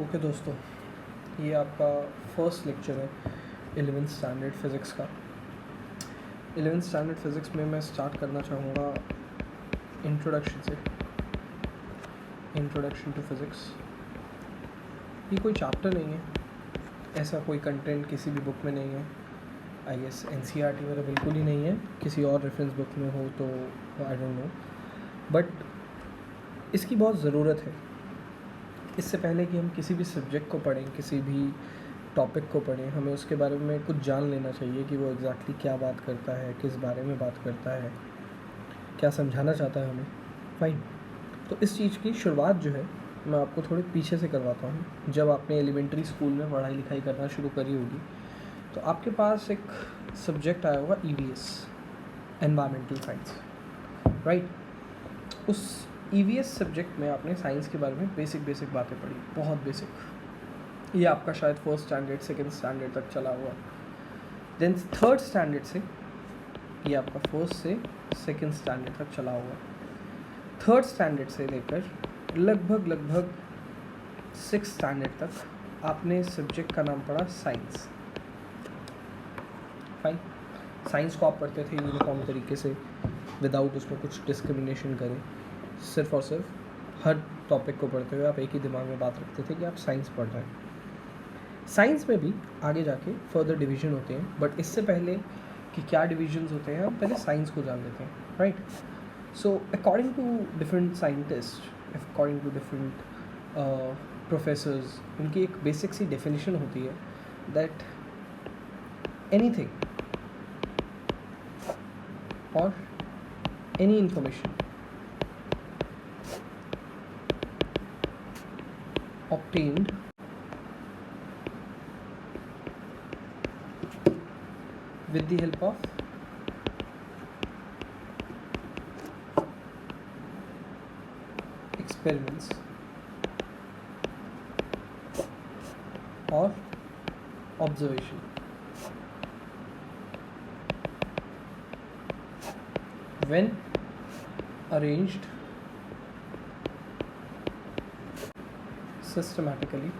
Okay दोस्तों, ये आपका फर्स्ट लेक्चर है 11th स्टैंडर्ड फ़िज़िक्स का। 11th स्टैंडर्ड फ़िज़िक्स में मैं स्टार्ट करना चाहूँगा इंट्रोडक्शन से। इंट्रोडक्शन टू फ़िज़िक्स ये कोई चैप्टर नहीं है, ऐसा कोई कंटेंट किसी भी बुक में नहीं है। आई गेस एनसीईआरटी में तो बिल्कुल ही नहीं है, किसी और रेफरेंस बुक में हो तो आई डोंट नो, बट इसकी बहुत ज़रूरत है। इससे पहले कि हम किसी भी सब्जेक्ट को पढ़ें, किसी भी टॉपिक को पढ़ें, हमें उसके बारे में कुछ जान लेना चाहिए कि वो एग्जैक्टली क्या बात करता है, किस बारे में बात करता है, क्या समझाना चाहता है हमें। फाइन, तो इस चीज़ की शुरुआत जो है मैं आपको थोड़े पीछे से करवाता हूँ। जब आपने एलिमेंट्री स्कूल में पढ़ाई लिखाई करना शुरू करी होगी तो आपके पास एक सब्जेक्ट आया होगा EVS, एनवायरमेंटल साइंस, राइट। उस EVS सब्जेक्ट में आपने साइंस के बारे में बेसिक बातें पढ़ी, बहुत बेसिक। ये आपका शायद फर्स्ट स्टैंडर्ड सेकंड स्टैंडर्ड तक चला हुआ। देन थर्ड स्टैंडर्ड से ये आपका फर्स्ट से सेकंड स्टैंडर्ड तक चला हुआ। थर्ड स्टैंडर्ड से लेकर लगभग सिक्स स्टैंडर्ड तक आपने सब्जेक्ट का नाम पढ़ा साइंस। फाइन, साइंस को आप पढ़ते थे यूनिफॉर्म तरीके से, विदाउट उसमें कुछ डिस्क्रिमिनेशन करें। सिर्फ और सिर्फ हर टॉपिक को पढ़ते हुए आप एक ही दिमाग में बात रखते थे कि आप साइंस पढ़ रहे हैं। साइंस में भी आगे जाके फर्दर डिवीजन होते हैं, बट इससे पहले कि क्या डिविजन्स होते हैं हम पहले साइंस को जान लेते हैं, right. So according to different scientist, according to different professors, उनकी एक बेसिक सी डेफिनेशन होती है दैट एनीथिंग और any information obtained with the help of experiments or observation when arranged systematically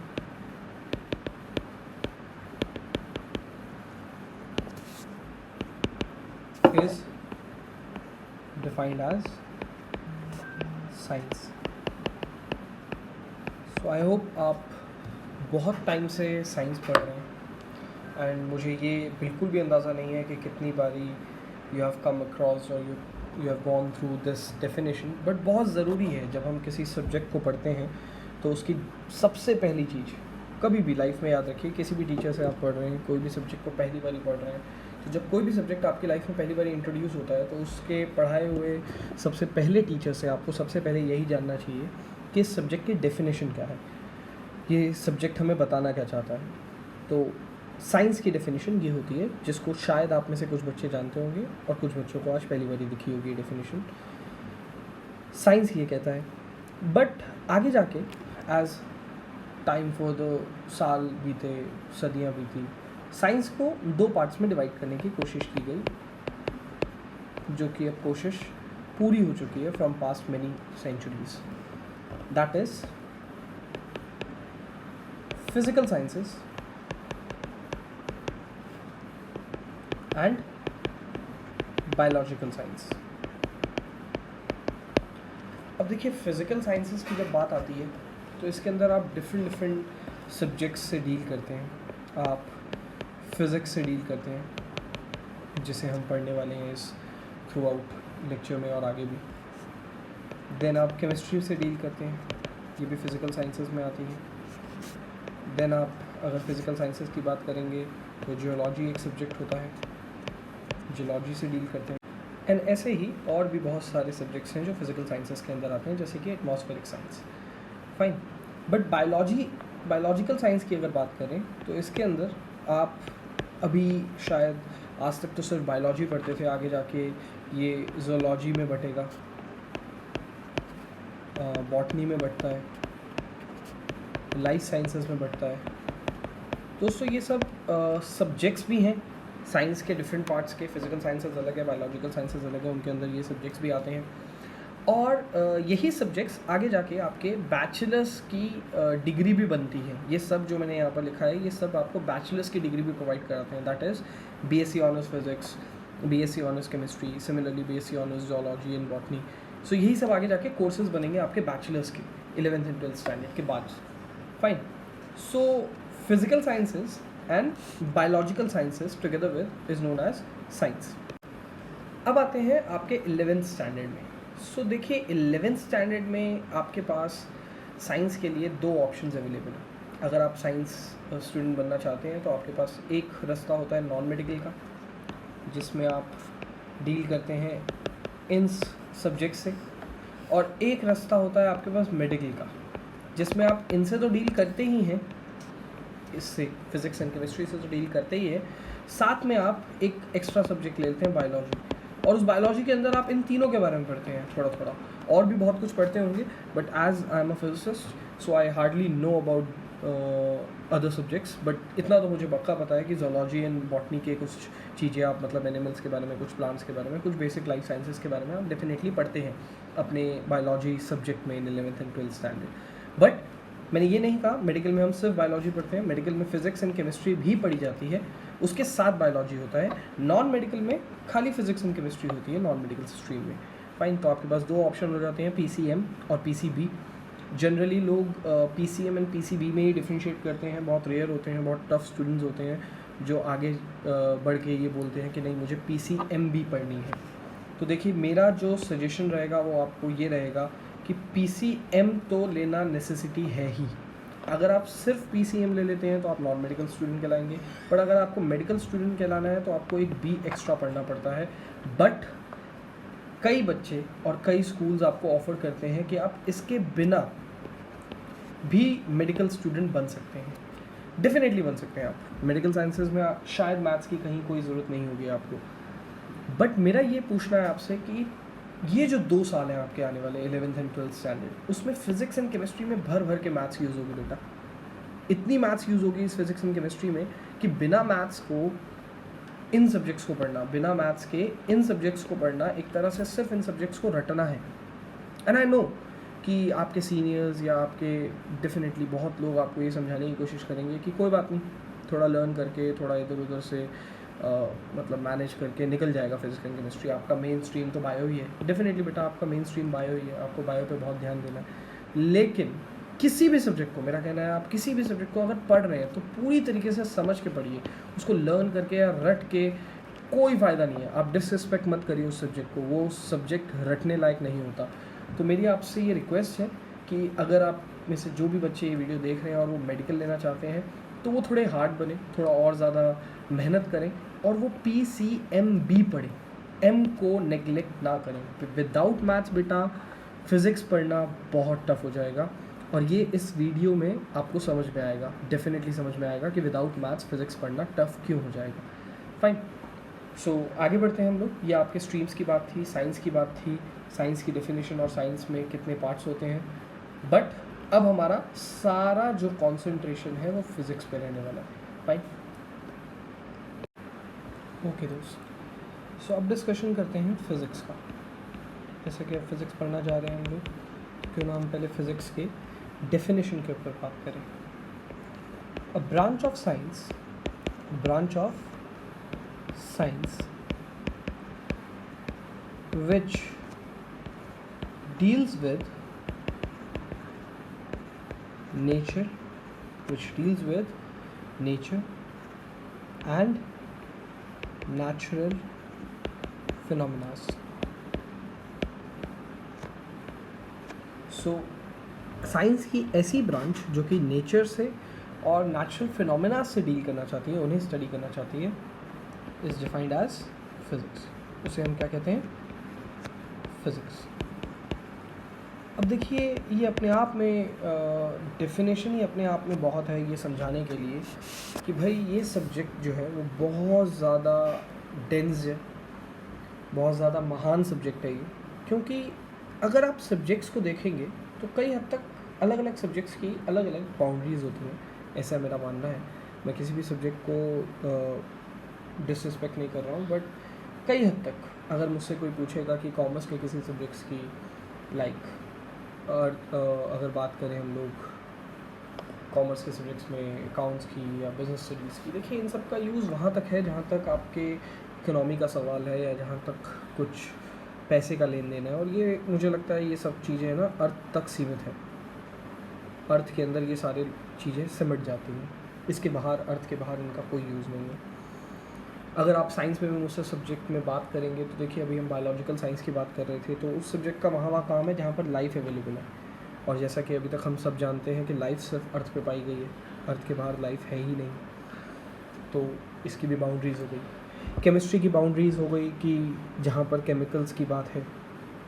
is defined as science. So I hope आप बहुत time से science पढ़ रहे हैं एंड मुझे ये बिल्कुल भी अंदाज़ा नहीं है कि कितनी बारी यू हैव कम अक्रॉस और you have gone through this definition, but बहुत ज़रूरी है जब हम किसी सब्जेक्ट को पढ़ते हैं तो उसकी सबसे पहली चीज़ कभी भी लाइफ में याद रखिए। किसी भी टीचर से आप पढ़ रहे हैं, कोई भी सब्जेक्ट को पहली बारी पढ़ रहे हैं, तो जब कोई भी सब्जेक्ट आपकी लाइफ में पहली बार इंट्रोड्यूस होता है तो उसके पढ़ाए हुए सबसे पहले टीचर से आपको सबसे पहले यही जानना चाहिए कि इस सब्जेक्ट की डेफिनेशन क्या है, ये सब्जेक्ट हमें बताना क्या चाहता है। तो साइंस की डेफिनेशन ये होती है, जिसको शायद आप में से कुछ बच्चे जानते होंगे और कुछ बच्चों को आज पहली बारी दिखी होगी डेफिनेशन। साइंस ये कहता है, बट आगे जाके एज टाइम फॉर द साल बीते, सदियाँ बीती, साइंस को दो पार्ट्स में डिवाइड करने की कोशिश की गई, जो कि अब कोशिश पूरी हो चुकी है from past many centuries. That is physical sciences and biological science. अब देखिए, फिजिकल साइंसेस की जब बात आती है तो इसके अंदर आप डिफरेंट सब्जेक्ट्स से डील करते हैं। आप फिज़िक्स से डील करते हैं, जिसे हम पढ़ने वाले हैं इस थ्रू आउट लेक्चर में और आगे भी। देन आप केमिस्ट्री से डील करते हैं, ये भी फिज़िकल साइंसेस में आती है। देन आप अगर फिज़िकल साइंसेस की बात करेंगे तो जियोलॉजी एक सब्जेक्ट होता है, जियोलॉजी से डील करते हैं। एंड ऐसे ही और भी बहुत सारे सब्जेक्ट्स हैं जो फिज़िकल साइंसेस के अंदर आते हैं, जैसे कि atmospheric science. Fine, but biological science की अगर बात करें तो इसके अंदर आप अभी शायद आज तक तो सिर्फ बायोलॉजी पढ़ते थे, आगे जाके ये ज़ूलॉजी में बटेगा, बॉटनी में बटता है, लाइफ साइंसेस में बटता है। दोस्तों ये सब सब्जेक्ट्स भी हैं साइंस के डिफरेंट पार्ट्स के। फिजिकल साइंसेस अलग है, बायोलॉजिकल साइंसेस अलग है, उनके अंदर ये सब्जेक्ट्स भी आते हैं। और यही सब्जेक्ट्स आगे जाके आपके बैचलर्स की डिग्री भी बनती है। ये सब जो मैंने यहाँ पर लिखा है ये सब आपको बैचलर्स की डिग्री भी प्रोवाइड कराते हैं, that is BSc honours physics, BSc honours chemistry, similarly BSc honours zoology and botany. So यही सब आगे जाके कोर्सेज बनेंगे आपके बैचलर्स के 11th एंड 12th स्टैंडर्ड के बाद। Fine. So physical sciences and biological sciences together with is known as science. अब आते हैं आपके 11th स्टैंडर्ड में। सो देखिए 11th स्टैंडर्ड में आपके पास साइंस के लिए दो ऑप्शंस अवेलेबल हैं। अगर आप साइंस स्टूडेंट बनना चाहते हैं तो आपके पास एक रास्ता होता है नॉन मेडिकल का, जिसमें आप डील करते हैं इन सब्जेक्ट से, और एक रास्ता होता है आपके पास मेडिकल का, जिसमें आप इनसे तो डील करते ही हैं, इससे फिजिक्स एंड केमिस्ट्री से तो डील करते ही है, साथ में आप एक एक्स्ट्रा सब्जेक्ट ले लेते हैं बायोलॉजी, और उस बायोलॉजी के अंदर आप इन तीनों के बारे में पढ़ते हैं थोड़ा थोड़ा, और भी बहुत कुछ पढ़ते होंगे, but as I am a physicist so I hardly know about other subjects, but इतना तो मुझे पक्का पता है कि जोलॉजी एंड बॉटनी के कुछ चीज़ें आप मतलब एनिमल्स के बारे में, कुछ प्लांट्स के बारे में, कुछ बेसिक लाइफ साइंसेस के बारे में आप डेफिनेटली पढ़ते हैं अपने बायोलॉजी सब्जेक्ट में इन 11th and 12th standard. But मैंने ये नहीं कहा मेडिकल में हम सिर्फ बायोलॉजी पढ़ते हैं, मेडिकल में फिजिक्स एंड केमिस्ट्री भी पढ़ी जाती है, उसके साथ बायोलॉजी होता है। नॉन मेडिकल में खाली फिजिक्स एंड केमिस्ट्री होती है नॉन मेडिकल स्ट्रीम में। फाइन, तो आपके पास दो ऑप्शन हो जाते हैं, पीसीएम और पीसीबी। जनरली लोग पीसीएम एंड पीसीबी में ही डिफ्रेंशिएट करते हैं, बहुत रेयर होते हैं, बहुत टफ स्टूडेंट्स होते हैं जो आगे बढ़ के ये बोलते हैं कि नहीं मुझे पीसीएम भी पढ़नी है। तो देखिए मेरा जो सजेशन रहेगा वो आपको ये रहेगा कि पीसीएम तो लेना नेसेसिटी है ही। अगर आप सिर्फ पीसीएम ले लेते हैं तो आप नॉन मेडिकल स्टूडेंट कहलाएंगे, पर अगर आपको मेडिकल स्टूडेंट कहलाना है तो आपको एक बी एक्स्ट्रा पढ़ना पड़ता है। बट कई बच्चे और कई स्कूल्स आपको ऑफर करते हैं कि आप इसके बिना भी मेडिकल स्टूडेंट बन सकते हैं, डेफिनेटली बन सकते हैं आप। मेडिकल साइंसेज में शायद मैथ्स की कहीं कोई ज़रूरत नहीं होगी आपको। बट मेरा ये पूछना है आपसे कि ये जो 2 साल हैं आपके आने वाले 11th एंड 12th स्टैंडर्ड, उसमें फिजिक्स एंड केमिस्ट्री में भर भर के मैथ्स यूज़ होगी बेटा। इतनी मैथ्स यूज़ होगी इस फिजिक्स एंड केमिस्ट्री में कि बिना मैथ्स को इन सब्जेक्ट्स को पढ़ना, बिना मैथ्स के इन सब्जेक्ट्स को पढ़ना, एक तरह से सिर्फ इन सब्जेक्ट्स को रटना है। एंड आई नो कि आपके सीनियर्स या आपके डेफिनेटली बहुत लोग आपको ये समझाने की कोशिश करेंगे कि कोई बात नहीं, थोड़ा लर्न करके, थोड़ा इधर उधर से मतलब मैनेज करके निकल जाएगा फिजिक्स एंड केमिस्ट्री। आपका मेन स्ट्रीम तो बायो ही है। डेफिनेटली बेटा आपका मेन स्ट्रीम बायो ही है, आपको बायो पे बहुत ध्यान देना है। लेकिन किसी भी सब्जेक्ट को, मेरा कहना है आप किसी भी सब्जेक्ट को अगर पढ़ रहे हैं तो पूरी तरीके से समझ के पढ़िए, उसको लर्न करके या रट के कोई फ़ायदा नहीं है। आप डिसरिस्पेक्ट मत करिए उस सब्जेक्ट को, वो सब्जेक्ट रटने लायक नहीं होता। तो मेरी आपसे ये रिक्वेस्ट है कि अगर आप में से जो भी बच्चे ये वीडियो देख रहे हैं और वो मेडिकल लेना चाहते हैं तो वो थोड़े हार्ड बने, थोड़ा और ज़्यादा मेहनत करें और वो पीसीएमबी पढ़ें, एम को नेग्लेक्ट ना करें। विदाउट मैथ्स बेटा फिज़िक्स पढ़ना बहुत टफ हो जाएगा, और ये इस वीडियो में आपको समझ में आएगा, डेफिनेटली समझ में आएगा कि विदाउट मैथ्स फिज़िक्स पढ़ना टफ क्यों हो जाएगा। फाइन, सो आगे बढ़ते हैं हम लोग। ये आपके स्ट्रीम्स की बात थी, साइंस की बात थी, साइंस की डेफिनेशन और साइंस में कितने पार्ट्स होते हैं। बट अब हमारा सारा जो कॉन्सेंट्रेशन है वो फिज़िक्स पे रहने वाला है। फाइन, ओके दोस्त, सो अब डिस्कशन करते हैं फिज़िक्स का। जैसे कि अब फिज़िक्स पढ़ना जा रहे हैं हम लोग, तो क्यों ना हम पहले फिज़िक्स के डेफिनेशन के ऊपर बात करें। A branch of science which deals with nature and natural phenomena. So science की ऐसी ब्रांच जो कि नेचर से और नेचुरल फिनोमेना से डील करना चाहती है, उन्हें स्टडी करना चाहती है, इज़ डिफाइंड एज फिज़िक्स। उसे हम क्या कहते हैं? फिज़िक्स। अब देखिए ये अपने आप में डेफिनेशन ही अपने आप में बहुत है ये समझाने के लिए कि भाई ये सब्जेक्ट जो है वो बहुत ज़्यादा डेंस है, बहुत ज़्यादा महान सब्जेक्ट है ये। क्योंकि अगर आप सब्जेक्ट्स को देखेंगे तो कई हद तक अलग अलग सब्जेक्ट्स की अलग अलग बाउंड्रीज़ होती हैं, ऐसा मेरा मानना है। मैं किसी भी सब्जेक्ट को डिसरिस्पेक्ट नहीं कर रहा हूँ, बट कई हद तक अगर मुझसे कोई पूछेगा कि कॉमर्स के किसी सब्जेक्ट्स की लाइक अगर बात करें हम लोग कॉमर्स के सब्जेक्ट्स में अकाउंट्स की या बिजनेस स्टडीज़ की, देखिए इन सब का यूज़ वहाँ तक है जहाँ तक आपके इकोनॉमी का सवाल है या जहाँ तक कुछ पैसे का लेन देन है, और ये मुझे लगता है ये सब चीज़ें ना अर्थ तक सीमित है। अर्थ के अंदर ये सारी चीज़ें सिमट जाती हैं, इसके बाहर, अर्थ के बाहर इनका कोई यूज़ नहीं है। अगर आप साइंस में भी मुझसे सब्जेक्ट में बात करेंगे तो देखिए अभी हम बायोलॉजिकल साइंस की बात कर रहे थे, तो उस सब्जेक्ट का वहाँ काम है जहाँ पर लाइफ अवेलेबल है, और जैसा कि अभी तक हम सब जानते हैं कि लाइफ सिर्फ अर्थ पे पाई गई है, अर्थ के बाहर लाइफ है ही नहीं। तो इसकी भी बाउंड्रीज़ हो गई। केमिस्ट्री की बाउंड्रीज़ हो गई कि जहाँ पर केमिकल्स की बात है,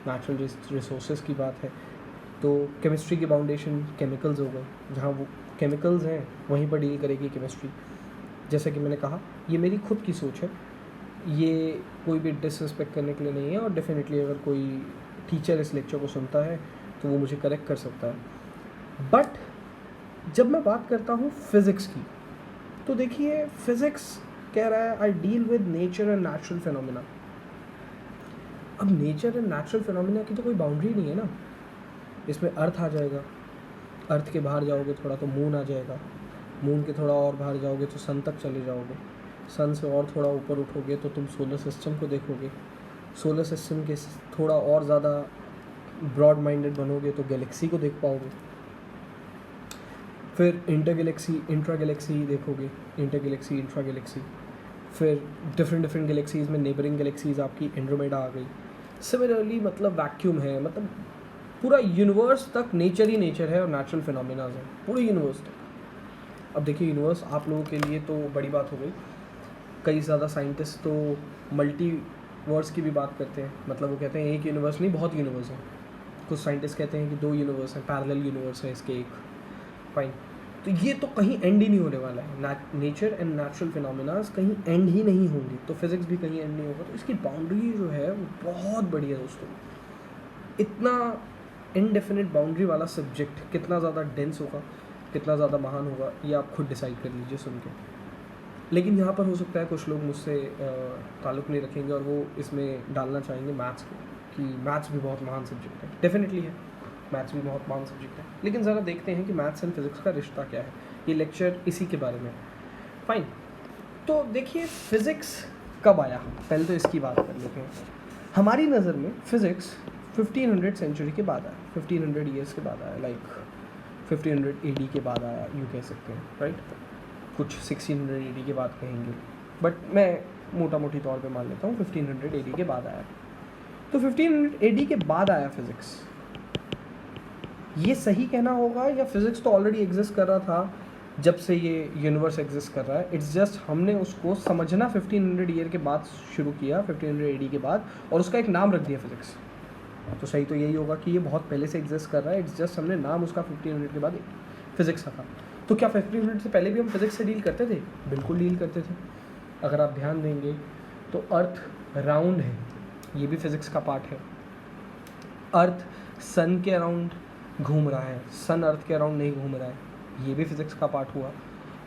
नेचुरल रिसोर्सेज की बात है, तो केमिस्ट्री की बाउंडेशन केमिकल्स हो गए, जहाँ वो केमिकल्स हैं वहीं पर डील करेगी केमिस्ट्री। जैसा कि मैंने कहा, ये मेरी खुद की सोच है, ये कोई भी डिसरिस्पेक्ट करने के लिए नहीं है, और डेफिनेटली अगर कोई टीचर इस लेक्चर को सुनता है तो वो मुझे करेक्ट कर सकता है। बट जब मैं बात करता हूँ फिज़िक्स की, तो देखिए फिज़िक्स कह रहा है I deal with nature and natural phenomena. अब नेचर एंड नेचुरल फिनोमिना की तो कोई बाउंड्री नहीं है ना, इसमें अर्थ आ जाएगा, अर्थ के बाहर जाओगे थोड़ा तो मून आ जाएगा, मून के थोड़ा और बाहर जाओगे तो सन तक चले जाओगे, सन से और थोड़ा ऊपर उठोगे तो तुम सोलर सिस्टम को देखोगे, सोलर सिस्टम के थोड़ा और ज़्यादा ब्रॉड माइंडेड बनोगे तो गैलेक्सी को देख पाओगे, फिर इंटर गैलेक्सी इंट्रा गैलेक्सी देखोगे, इंटर गैलेक्सी इंट्रा गैलेक्सी, फिर डिफरेंट गैलेक्सीज़ में नेबरिंग गैलेक्सीज़ आपकी एंड्रोमेडा आ गई। सिमिलरली मतलब वैक्यूम है, मतलब पूरा यूनिवर्स तक नेचर ही नेचर है और नेचुरल फिनोमिनाज है पूरे यूनिवर्स तक। अब देखिए यूनिवर्स आप लोगों के लिए तो बड़ी बात हो गई, कई ज़्यादा साइंटिस्ट तो मल्टीवर्स की भी बात करते हैं, मतलब वो कहते हैं एक यूनिवर्स नहीं बहुत यूनिवर्स हैं। कुछ साइंटिस्ट कहते हैं कि 2 यूनिवर्स हैं, पैरेलल यूनिवर्स है इसके एक। फाइन, तो ये तो कहीं एंड ही नहीं होने वाला है, नेचर एंड नेचुरल फिनोमिनाज कहीं एंड ही नहीं होंगे, तो फिज़िक्स भी कहीं एंड नहीं होगा। तो इसकी बाउंड्री जो है वो बहुत बड़ी है दोस्तों। इतना इनडेफिनिट बाउंड्री वाला सब्जेक्ट कितना ज़्यादा डेंस होगा, कितना ज़्यादा महान होगा, ये आप खुद डिसाइड कर लीजिए सुन के। लेकिन यहाँ पर हो सकता है कुछ लोग मुझसे ताल्लुक़ नहीं रखेंगे और वो इसमें डालना चाहेंगे मैथ्स को, कि मैथ्स भी बहुत महान सब्जेक्ट है। डेफिनेटली है, मैथ्स भी बहुत महान सब्जेक्ट है, लेकिन ज़रा देखते हैं कि मैथ्स एंड फिज़िक्स का रिश्ता क्या है। ये लेक्चर इसी के बारे में। फाइन, तो देखिए फ़िज़िक्स कब आया, पहले तो इसकी बात कर लेते हैं। हमारी नज़र में फ़िज़िक्स 1500 सेंचुरी के बाद आया, 1500 ईयर्स के बाद आया, लाइक 1500 AD के बाद आया, यूँ कह सकते हैं, राइट। कुछ 1600 AD के बाद कहेंगे, बट मैं मोटा मोटी तौर पे मान लेता हूँ 1500 AD के बाद आया। तो 1500 AD के बाद आया फिज़िक्स, ये सही कहना होगा, या फिज़िक्स तो ऑलरेडी एग्जिस्ट कर रहा था जब से ये यूनिवर्स एग्जिस्ट कर रहा है। इट्स जस्ट हमने उसको समझना 1500 ईयर के बाद शुरू किया, 1500 AD के बाद, और उसका एक नाम रख दिया फिज़िक्स। तो सही तो यही होगा कि ये बहुत पहले से एग्जिस्ट कर रहा है, इट्स जस्ट हमने नाम उसका 1500 के बाद फिज़िक्स रखा। तो क्या 1500 से पहले भी हम फिज़िक्स से डील करते थे? बिल्कुल डील करते थे। अगर आप ध्यान देंगे तो अर्थ राउंड है, ये भी फिज़िक्स का पार्ट है। अर्थ सन के अराउंड घूम रहा है, सन अर्थ के अराउंड नहीं घूम रहा है, ये भी फिज़िक्स का पार्ट हुआ।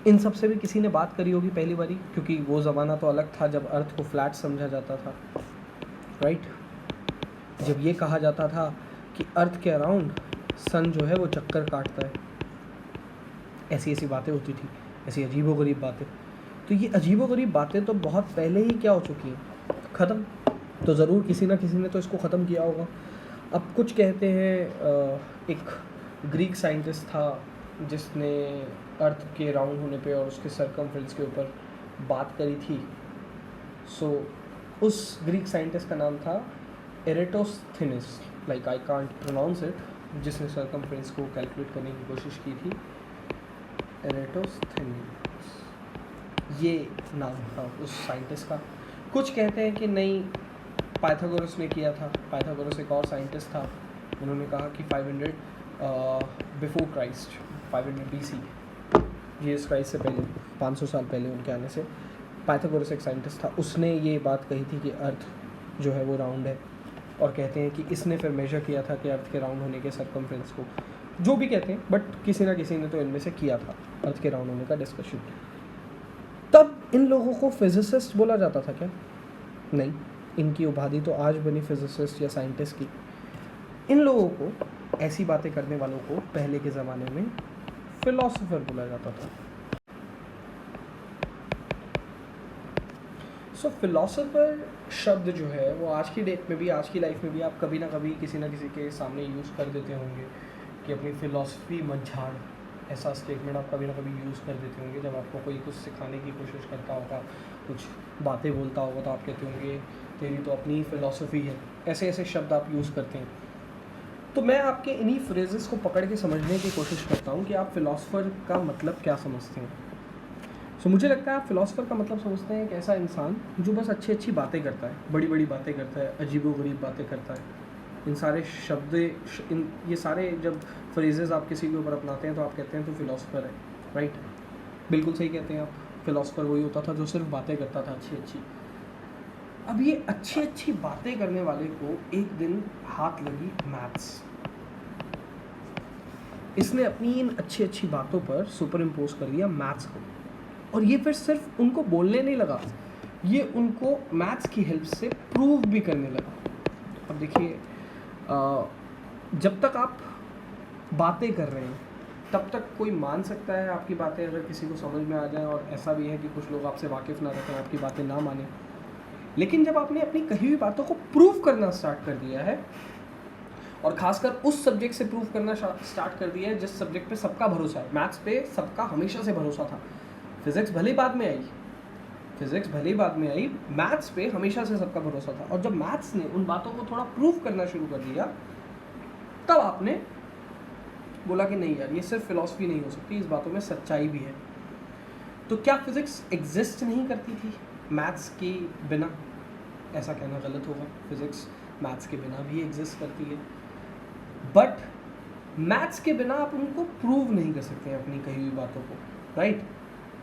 इन सब से भी किसी ने बात करी होगी पहली बारी, क्योंकि वो ज़माना तो अलग था जब अर्थ को फ्लैट समझा जाता था, राइट। जब ये कहा जाता था कि अर्थ के अराउंड सन जो है वो चक्कर काटता है, ऐसी ऐसी बातें होती थी, ऐसी अजीबोगरीब बातें। तो ये अजीबोगरीब बातें तो बहुत पहले ही क्या हो चुकी हैं, ख़त्म। तो ज़रूर किसी ना किसी ने तो इसको ख़त्म किया होगा। अब कुछ कहते हैं एक ग्रीक साइंटिस्ट था जिसने अर्थ के राउंड होने पे और उसके सरकमफ्रेंस के ऊपर बात करी थी। सो उस ग्रीक साइंटिस्ट का नाम था Eratosthenes, like I can't pronounce it, जिसने सरकमफ्रेंस को कैलकुलेट करने की कोशिश की थी। एरेटोस्थेनिस ये नाम था उस साइंटिस्ट का। कुछ कहते हैं कि नहीं, पाइथागोरस ने किया था। पाइथागोरस एक और साइंटिस्ट था, उन्होंने कहा कि 500 before Christ, 500 BC, Jesus Christ से पहले 500 साल पहले उनके आने से, पाइथागोरस एक साइंटिस्ट था, उसने ये बात कही थी कि अर्थ जो है वो राउंड है। और कहते हैं कि इसने फिर मेजर किया था कि अर्थ के राउंड होने के सरकमफ्रेंस को, जो भी कहते हैं, बट किसी ना किसी ने तो इनमें से किया था अर्थ के राउंड होने का डिस्कशन। तब इन लोगों को फिजिसिस्ट बोला जाता था क्या? नहीं, इनकी उपाधि तो आज बनी फिजिसिस्ट या साइंटिस्ट की। इन लोगों को, ऐसी बातें करने वालों को पहले के ज़माने में फिलोसोफर बोला जाता था। सो फिलोसोफर शब्द जो है वो आज की डेट में भी, आज की लाइफ में भी आप कभी ना कभी किसी ना किसी के सामने यूज़ कर देते होंगे कि अपनी फ़िलॉसफी मत झाड़। ऐसा स्टेटमेंट आप कभी ना कभी यूज़ कर देते होंगे जब आपको कोई कुछ सिखाने की कोशिश करता होगा, कुछ बातें बोलता होगा, तो आप कहते होंगे तेरी तो अपनी फ़िलॉसफी है। ऐसे ऐसे शब्द आप यूज़ करते हैं। तो मैं आपके इन्हीं फ्रेजेस को पकड़ के समझने की कोशिश करता हूँ कि आप फ़िलासफ़र का मतलब क्या समझते हैं। सो मुझे लगता है आप फ़िलासफ़र का मतलब समझते हैं एक ऐसा इंसान जो बस अच्छी अच्छी बातें करता है, बड़ी बड़ी बातें करता है, अजीबोगरीब बातें करता है। इन सारे शब्द, ये सारे जब फ्रेजेस आप किसी के ऊपर अपनाते हैं तो आप कहते हैं तो फ़िलासफ़र है, राइट? बिल्कुल सही कहते हैं आप। फ़िलासफ़र वही होता था जो सिर्फ बातें करता था अच्छी अच्छी। अब ये अच्छी अच्छी बातें करने वाले को एक दिन हाथ लगी मैथ्स। इसने अपनी इन अच्छी अच्छी बातों पर सुपर इम्पोज कर दिया मैथ्स को, और ये फिर सिर्फ उनको बोलने नहीं लगा, ये उनको मैथ्स की हेल्प से प्रूव भी करने लगा। अब देखिए, जब तक आप बातें कर रहे हैं तब तक कोई मान सकता है आपकी बातें अगर किसी को समझ में आ जाए, और ऐसा भी है कि कुछ लोग आपसे वाकिफ़ ना रखें, आपकी बातें ना माने। लेकिन जब आपने अपनी कही हुई बातों को प्रूव करना स्टार्ट कर दिया है, और खासकर उस सब्जेक्ट से प्रूव करना स्टार्ट कर दिया है जिस सब्जेक्ट पे सबका भरोसा है, मैथ्स पे सबका हमेशा से भरोसा था। फिज़िक्स भले बाद में आई, मैथ्स पे हमेशा से सबका भरोसा था। और जब मैथ्स ने उन बातों को थोड़ा प्रूव करना शुरू कर दिया, तब आपने बोला कि नहीं यार, ये सिर्फ फिलॉसफी नहीं हो सकती, इस बातों में सच्चाई भी है। तो क्या फिज़िक्स एग्जिस्ट नहीं करती थी मैथ्स के बिना? ऐसा कहना गलत होगा। फिज़िक्स मैथ्स के बिना भी एग्जिस्ट करती है, बट मैथ्स के बिना आप उनको प्रूव नहीं कर सकते अपनी कही हुई बातों को, राइट?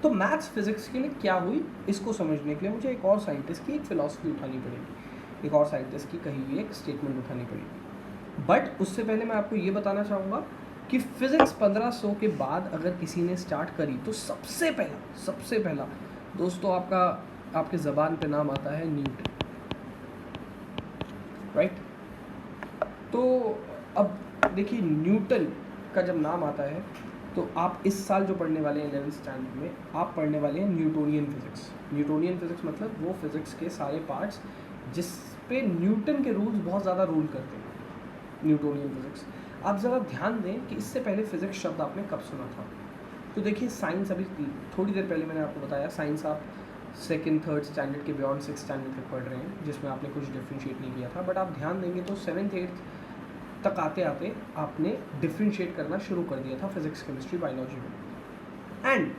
तो मैथ्स फिज़िक्स के लिए क्या हुई, इसको समझने के लिए मुझे एक और साइंटिस्ट की एक फ़िलॉसफी उठानी पड़ेगी, एक और साइंटिस्ट की कही हुई एक स्टेटमेंट उठानी पड़ेगी। बट उससे पहले मैं आपको ये बताना चाहूँगा कि फ़िज़िक्स 1500 के बाद अगर किसी ने स्टार्ट करी तो सबसे पहला दोस्तों आपके ज़बान पे नाम आता है न्यूटन, राइट? तो अब देखिए, न्यूटन का जब नाम आता है तो आप इस साल जो पढ़ने वाले हैं 11th स्टैंडर्ड में, आप पढ़ने वाले हैं न्यूटोनियन फिज़िक्स। न्यूटोनियन फिज़िक्स मतलब वो फिज़िक्स के सारे पार्ट्स जिस पे न्यूटन के रूल्स बहुत ज़्यादा रूल करते हैं, न्यूटोनियन फिज़िक्स। आप ज़रा ध्यान दें कि इससे पहले फ़िज़िक्स शब्द आपने कब सुना था। तो देखिए, साइंस अभी थोड़ी देर पहले मैंने आपको बताया, साइंस आप 2nd 3rd स्टैंडर्ड के बियॉन्ड 6th स्टैंडर्ड तक पढ़ रहे हैं, जिसमें आपने कुछ डिफ्रेंशिएट नहीं किया था। बट आप ध्यान देंगे तो 7th 8th तक आते आते आपने डिफ्रेंशिएट करना शुरू कर दिया था फिज़िक्स, केमिस्ट्री, बायोलॉजी में। एंड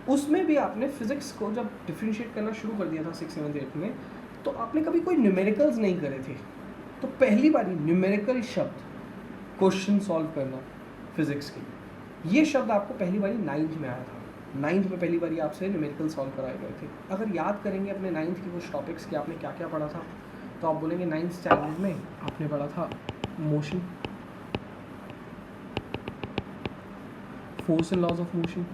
उसमें भी आपने फ़िज़िक्स को जब डिफ्रेंशिएट करना शुरू कर दिया था 6th 7th 8th में, तो आपने कभी कोई न्यूमेरिकल्स नहीं करे थे। तो पहली बार न्यूमेरिकल शब्द, क्वेश्चन सॉल्व करना फिज़िक्स के, ये शब्द आपको पहली बारी 9th में आया था। 9th में पहली बारी आपसे न्यूमेरिकल सॉल्व कराए गए थे। अगर याद करेंगे अपने 9th के कुछ टॉपिक्स कि आपने क्या क्या पढ़ा था, तो आप बोलेंगे 9th स्टैंडर्ड में आपने पढ़ा था motion, force and laws of motion,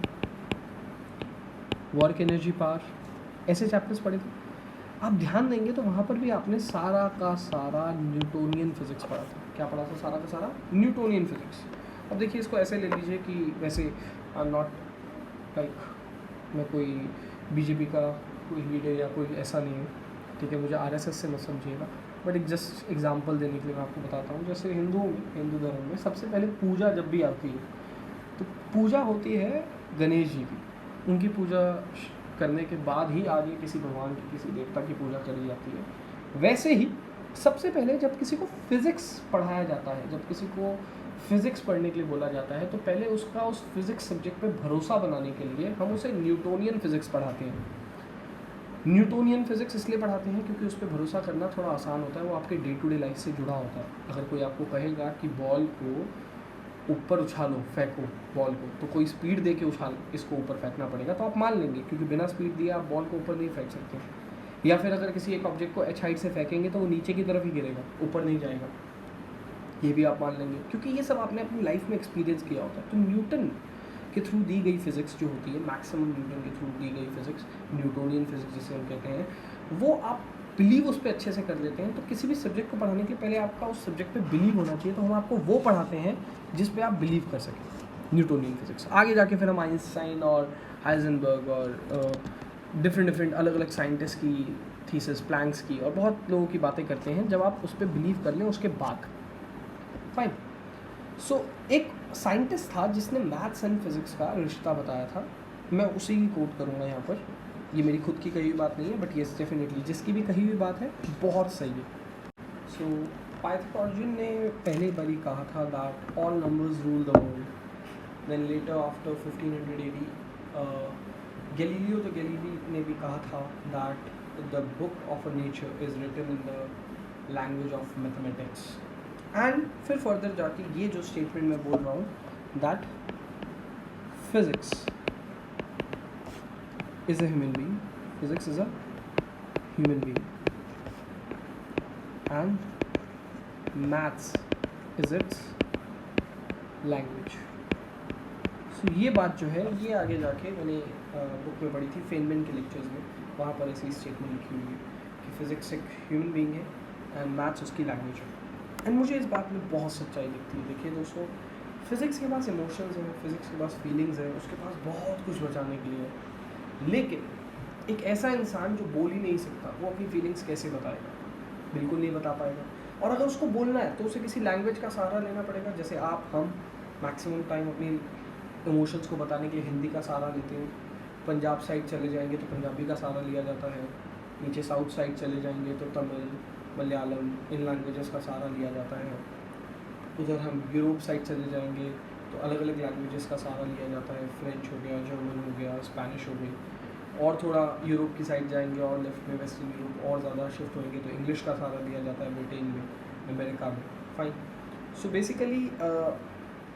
work, energy, power, ऐसे चैप्टर्स पढ़े थे। आप ध्यान देंगे तो वहाँ पर भी आपने सारा का सारा न्यूटोनियन फिज़िक्स पढ़ा था। क्या पढ़ा था? सारा का सारा न्यूटोनियन फिज़िक्स। अब देखिए, इसको ऐसे ले लीजिए कि वैसे आई एम नॉट लाइक, मैं कोई बीजेपी का कोई लीडर या कोई ऐसा नहीं है, ठीक है? मुझे आरएसएस से मत समझिएगा, बट एक जस्ट एग्जांपल देने के लिए मैं आपको बताता हूँ। जैसे हिंदू धर्म में सबसे पहले पूजा जब भी आती है तो पूजा होती है गणेश जी की। उनकी पूजा करने के बाद ही आगे किसी भगवान की, किसी देवता की पूजा करी जाती है। वैसे ही सबसे पहले जब किसी को फिज़िक्स पढ़ाया जाता है, जब किसी को फिज़िक्स पढ़ने के लिए बोला जाता है, तो पहले उसका उस फिज़िक्स सब्जेक्ट पे भरोसा बनाने के लिए हम उसे न्यूटोनियन फिज़िक्स पढ़ाते हैं। न्यूटोनियन फिज़िक्स इसलिए पढ़ाते हैं क्योंकि उस पर भरोसा करना थोड़ा आसान होता है, वो आपके डे टू डे लाइफ से जुड़ा होता है। अगर कोई आपको कहेगा कि बॉल को ऊपर उछालो, फेंको बॉल को, तो कोई स्पीड दे के इसको ऊपर फेंकना पड़ेगा, तो आप मान लेंगे, क्योंकि बिना स्पीड दिए आप बॉल को ऊपर नहीं फेंक सकते। या फिर अगर किसी एक ऑब्जेक्ट को h हाइट से फेंकेंगे तो वो नीचे की तरफ ही गिरेगा, ऊपर नहीं जाएगा, ये भी आप मान लेंगे, क्योंकि ये सब आपने अपनी लाइफ में एक्सपीरियंस किया होता है। तो न्यूटन के थ्रू दी गई फिज़िक्स जो होती है, मैक्सिमम न्यूटन के थ्रू दी गई फिज़िक्स, न्यूटोनियन फिज़िक्स जिसे हम कहते हैं, वो आप बिलीव उस पर अच्छे से कर लेते हैं। तो किसी भी सब्जेक्ट को पढ़ाने के लिए पहले आपका उस सब्जेक्ट पे बिलीव होना चाहिए, तो हम आपको वो पढ़ाते हैं जिस पे आप बिलीव कर सकें, न्यूटोनियन फिजिक्स। आगे जाके फिर हम आइंस्टाइन और हाइजेनबर्ग और डिफरेंट अलग अलग साइंटिस्ट की थीसिस, प्लैंक्स की और बहुत लोगों की बातें करते हैं जब आप उस पर बिलीव कर लें उसके बाद। फाइन। सो एक साइंटिस्ट था जिसने मैथ्स एंड फिज़िक्स का रिश्ता बताया था, मैं उसी की कोट करूँगा यहाँ पर। ये मेरी खुद की कही हुई बात नहीं है, बट येस डेफिनेटली जिसकी भी कही हुई बात है बहुत सही है। सो पाइथागोरस ने पहले बार ही कहा था that all numbers rule the world. Then later after 1500 AD Galileo ने भी कहा था that the book of a nature is written in the language of mathematics. And फिर फर्दर जाके ये जो स्टेटमेंट मैं बोल रहा हूँ that physics is a human being, physics is a human being, and maths is its language. So ये बात जो है ये आगे जाके मैंने बुक में पढ़ी थी, फेनमैन के लेक्चर्स में, वहाँ पर ऐसी स्टेटमेंट लिखी हुई है कि फिज़िक्स एक ह्यूमन बीइंग है एंड मैथ्स उसकी लैंग्वेज है। एंड मुझे इस बात में बहुत सच्चाई दिखती है। देखिए दोस्तों, फिज़िक्स के पास इमोशंस हैं, फिज़िक्स के पास फीलिंग्स हैं, उसके पास बहुत कुछ बचाने के लिए है, लेकिन एक ऐसा इंसान जो बोल ही नहीं सकता वो अपनी फीलिंग्स कैसे बताएगा? बिल्कुल नहीं बता पाएगा। और अगर उसको बोलना है तो उसे किसी लैंग्वेज का सहारा लेना पड़ेगा। जैसे हम मैक्सिमम टाइम अपनी इमोशंस को बताने के लिए हिंदी का सहारा लेते हैं। पंजाब साइड चले जाएंगे तो पंजाबी का सहारा लिया जाता है, नीचे साउथ साइड चले जाएंगे तो तमिल, मलयालम, इन लैंग्वेजेस का सहारा लिया जाता है। उधर हम यूरोप साइड चले जाएंगे तो अलग अलग लैंग्वेजेस का सहारा लिया जाता है, फ्रेंच हो गया, जर्मन हो गया, स्पेनिश हो गई। और थोड़ा यूरोप की साइड जाएंगे और लेफ्ट में वेस्टर्न यूरोप और ज़्यादा शिफ्ट होंगे तो इंग्लिश का सहारा लिया जाता है, ब्रिटेन में, अमेरिका में। फाइन। सो बेसिकली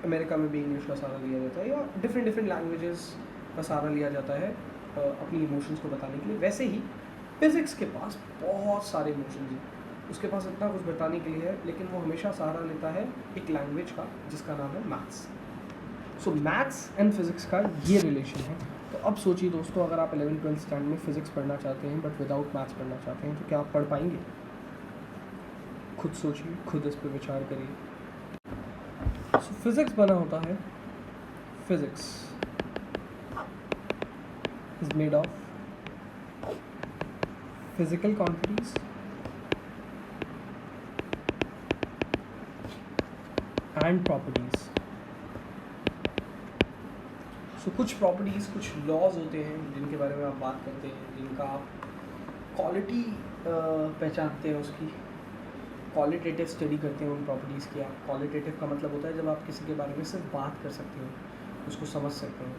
अमेरिका में भी इंग्लिश का सहारा लिया जाता है या डिफरेंट लैंग्वेजेस का सहारा लिया जाता है अपनी इमोशंस को बताने के लिए। वैसे ही फिज़िक्स के पास बहुत सारे इमोशंस हैं, उसके पास इतना कुछ बताने के लिए है, लेकिन वो हमेशा सहारा लेता है एक लैंग्वेज का जिसका नाम है maths. So maths and physics का ये रिलेशन है। तो अब सोचिए दोस्तों, अगर आप 11th-12th स्टैंडर्ड में फिज़िक्स पढ़ना चाहते हैं बट विदाउट मैथ्स पढ़ना चाहते हैं तो क्या आप पढ़ पाएंगे? खुद सोचिए, खुद इस पर विचार करिए। सो फिज़िक्स बना होता है, physics is made of physical quantities and properties. तो कुछ प्रॉपर्टीज़, कुछ लॉज होते हैं जिनके बारे में आप बात करते हैं, जिनका आप क्वालिटी पहचानते हैं, उसकी क्वालिटेटिव स्टडी करते हैं उन प्रॉपर्टीज़ की। आप क्वालिटेटिव का मतलब होता है जब आप किसी के बारे में सिर्फ बात कर सकते हो, उसको समझ सकते हैं।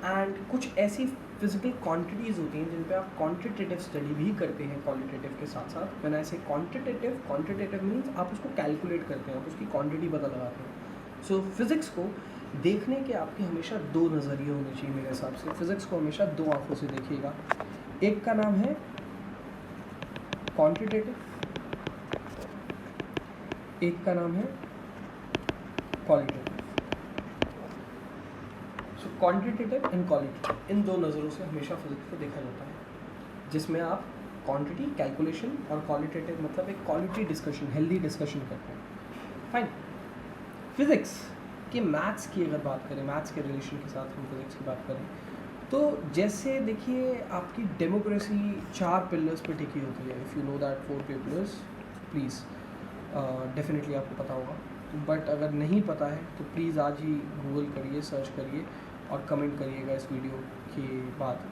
एंड कुछ ऐसी फिजिकल क्वांटिटीज़ होती हैं जिन पे आप क्वांटिटेटिव स्टडी भी करते हैं क्वालिटेटिव के साथ साथ। व्हेन आई से क्वांटिटेटिव मीन्स आप उसको कैलकुलेट करते हैं, आप उसकी क्वांटिटी पता लगाते हैं। सो फिज़िक्स को देखने के आपके हमेशा दो नज़रिए होने चाहिए मेरे हिसाब से। फिज़िक्स को हमेशा दो आंखों से देखिएगा। एक का नाम है क्वांटिटेटिव, एक का नाम है qualitative. So quantitative and qualitative, इन दो नज़रों से हमेशा फिज़िक्स को देखा जाता है, जिसमें आप क्वांटिटी कैलकुलेशन और क्वालिटेटिव मतलब एक क्वालिटी डिस्कशन, हेल्दी डिस्कशन करते हैं। फाइन। फिज़िक्स कि मैथ्स की अगर बात करें, मैथ्स के रिलेशन के साथ हम फिज़िक्स की बात करें तो जैसे देखिए आपकी डेमोक्रेसी 4 पिलर्स पे टिकी होती है। If you know that 4 pillars, please definitely आपको पता होगा, बट अगर नहीं पता है तो प्लीज़ आज ही गूगल करिए, सर्च करिए और कमेंट करिएगा इस वीडियो की बात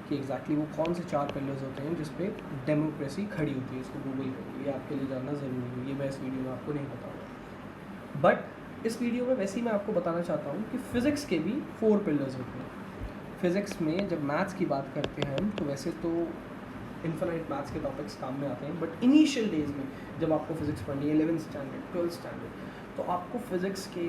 कि एग्जैक्टली वो कौन से 4 पिलर्स होते हैं जिस पे डेमोक्रेसी खड़ी होती है। इसको गूगल करिए, ये आपके लिए जानना ज़रूरी है, ये मैं इस वीडियो में आपको नहीं बताऊँगा। बट इस वीडियो में वैसे ही मैं आपको बताना चाहता हूँ कि फ़िज़िक्स के भी 4 पिलर्स होते हैं। फ़िज़िक्स में जब मैथ्स की बात करते हैं हम तो वैसे तो इन्फिनाइट मैथ्स के टॉपिक्स काम में आते हैं, बट इनिशियल डेज़ में जब आपको फ़िज़िक्स पढ़नी है 11th स्टैंडर्ड, 12th स्टैंडर्ड, तो आपको फ़िज़िक्स के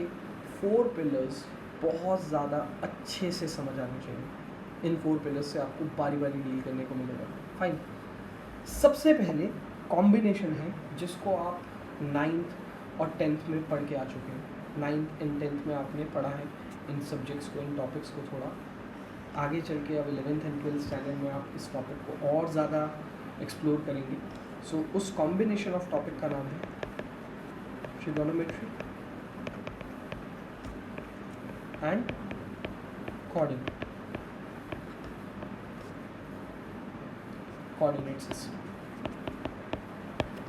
4 पिलर्स बहुत ज़्यादा अच्छे से समझ आने चाहिए। इन 4 पिलर्स से आपको बारी बारी डील करने को मिलेगा। फाइन। सबसे पहले कॉम्बिनेशन है जिसको आप 9th और 10th में पढ़ के आ चुके हैं। 9th एंड 10th में आपने पढ़ा है इन सब्जेक्ट्स को, इन टॉपिक्स को। थोड़ा आगे चल के अब 11th एंड 12th स्टैंडर्ड में आप इस टॉपिक को और ज़्यादा एक्सप्लोर करेंगे. सो उस कॉम्बिनेशन ऑफ टॉपिक का नाम है trigonometry and coordinate system.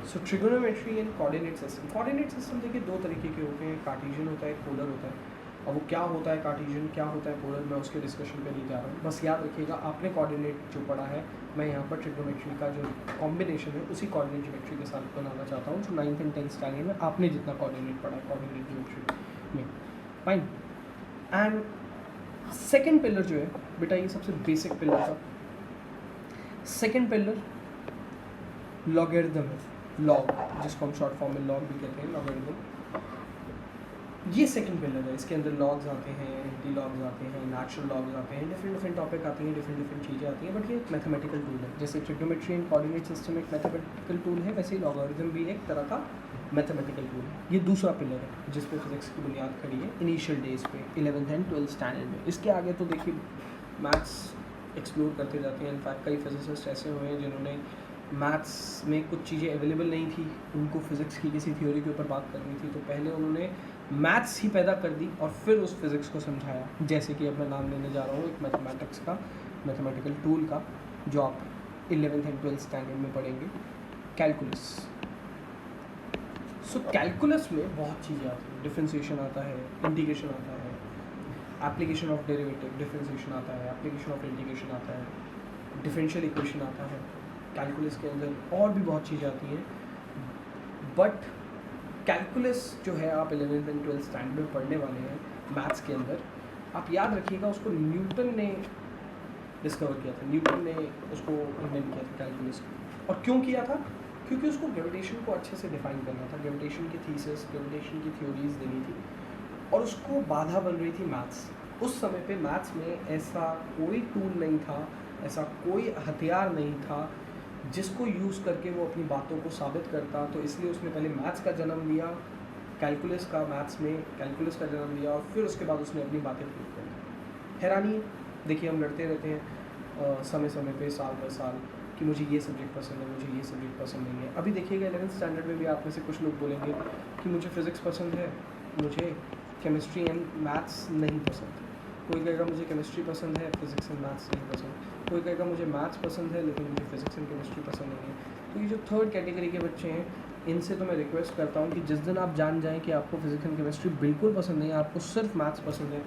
So trigonometry and coordinate system. Coordinate system देखिए दो तरीके के होते हैं, कार्टेशियन होता है, पोलर होता है. अब वो क्या होता है कार्टेशियन, क्या होता है पोलर, मैं उसके डिस्कशन पे नहीं जा रहा हूँ. बस याद रखिएगा आपने कोऑर्डिनेट जो पढ़ा है, मैं यहाँ पर ट्रिगोनोमेट्री का जो कॉम्बिनेशन है उसी कोऑर्डिनेट ज्योमेट्री के साथ बनाना चाहता हूँ, जो 9th एंड 10th स्टैंडर्ड में आपने जितना कोऑर्डिनेट पढ़ा है कोऑर्डिनेट ज्योमेट्री में. फाइन. एंड सेकेंड पिलर जो है बेटा, ये सबसे बेसिक पिलर था. सेकेंड पिलर लॉगरिथम है. लॉग, जिसको हम शॉर्ट फॉर्म में लॉग भी कहते हैं, लॉगरिथम. ये सेकंड पिलर है. इसके अंदर लॉग्स आते हैं, एंटी लॉग्स आते हैं, नेचुरल लॉग्स आते हैं, डिफरेंट टॉपिक आती हैं, डिफरेंट चीज़ें आती हैं. बट ये एक मैथमेटिकल टूल है. जैसे ट्रिग्नोमेट्री एंड कोऑर्डिनेट सिस्टम एक मैथमेटिकल टूल है, वैसे ही लॉगरिथम भी एक तरह का मैथमेटिकल टूल है. ये दूसरा पिलर है जिस पे फिजिक्स की बुनियाद खड़ी है इनिशियल डेज पे 11th एंड 12th स्टैंडर्ड में. इसके आगे तो देखिए मैथ्स एक्सप्लोर करते जाते हैं. इनफैक्ट कई फिजिसिस्ट ऐसे हुए हैं जिन्होंने मैथ्स में कुछ चीज़ें अवेलेबल नहीं थी, उनको फिज़िक्स की किसी थ्योरी के ऊपर बात करनी थी, तो पहले उन्होंने मैथ्स ही पैदा कर दी और फिर उस फिज़िक्स को समझाया. जैसे कि अब मैं नाम लेने जा रहा हूँ एक मैथमेटिक्स का, मैथमेटिकल टूल का, जो आप 11th एंड 12th स्टैंडर्ड में पढ़ेंगे, कैलकुलस. सो कैलकुलस में बहुत चीज़ें आती हैं. डिफरेंशिएशन आता है, इंटीग्रेशन आता है, एप्लीकेशन ऑफ डेरिवेटिव, डिफरेंशिएशन आता है, एप्लीकेशन ऑफ इंटीग्रेशन आता है, डिफरेंशियल इक्वेशन आता है. कैलकुलस के अंदर और भी बहुत चीज़ें आती हैं. बट कैलकुलस जो है आप 11th एंड 12th स्टैंडर्ड में पढ़ने वाले हैं मैथ्स के अंदर, आप याद रखिएगा उसको न्यूटन ने डिस्कवर किया था. न्यूटन ने उसको इन्वेंट किया था कैलकुलस को. और क्यों किया था? क्योंकि उसको ग्रेविटेशन को अच्छे से डिफाइन करना था. ग्रेविटेशन की थीसिस, ग्रेविटेशन की थ्योरीज देनी थी और उसको बाधा बन रही थी मैथ्स. उस समय पे मैथ्स में ऐसा कोई टूल नहीं था, ऐसा कोई हथियार नहीं था जिसको यूज़ करके वो अपनी बातों को साबित करता. तो इसलिए उसने पहले मैथ्स का जन्म लिया, कैलकुलस का, मैथ्स में कैलकुलस का जन्म लिया और फिर उसके बाद उसने अपनी बातें प्रूव कर दी. हैरानी है, देखिए हम लड़ते रहते हैं समय समय पे, साल बाय साल, कि मुझे ये सब्जेक्ट पसंद है, मुझे ये सब्जेक्ट पसंद नहीं है. अभी देखिएगा 11th स्टैंडर्ड में भी आप में से कुछ लोग बोलेंगे कि मुझे फ़िज़िक्स पसंद है, मुझे केमिस्ट्री एंड मैथ्स नहीं पसंद. कोई कहेगा मुझे केमिस्ट्री पसंद है, फिज़िक्स एंड मैथ्स नहीं पसंद. कोई कहेगा मुझे मैथ्स पसंद है लेकिन मुझे फिज़िक्स एंड केमिस्ट्री पसंद नहीं है. तो ये जो थर्ड कैटेगरी के बच्चे हैं, इनसे तो मैं रिक्वेस्ट करता हूँ कि जिस दिन आप जान जाएँ कि आपको फिज़िक्स एंड केमिस्ट्री बिल्कुल पसंद नहीं है, आपको सिर्फ मैथ्स पसंद है,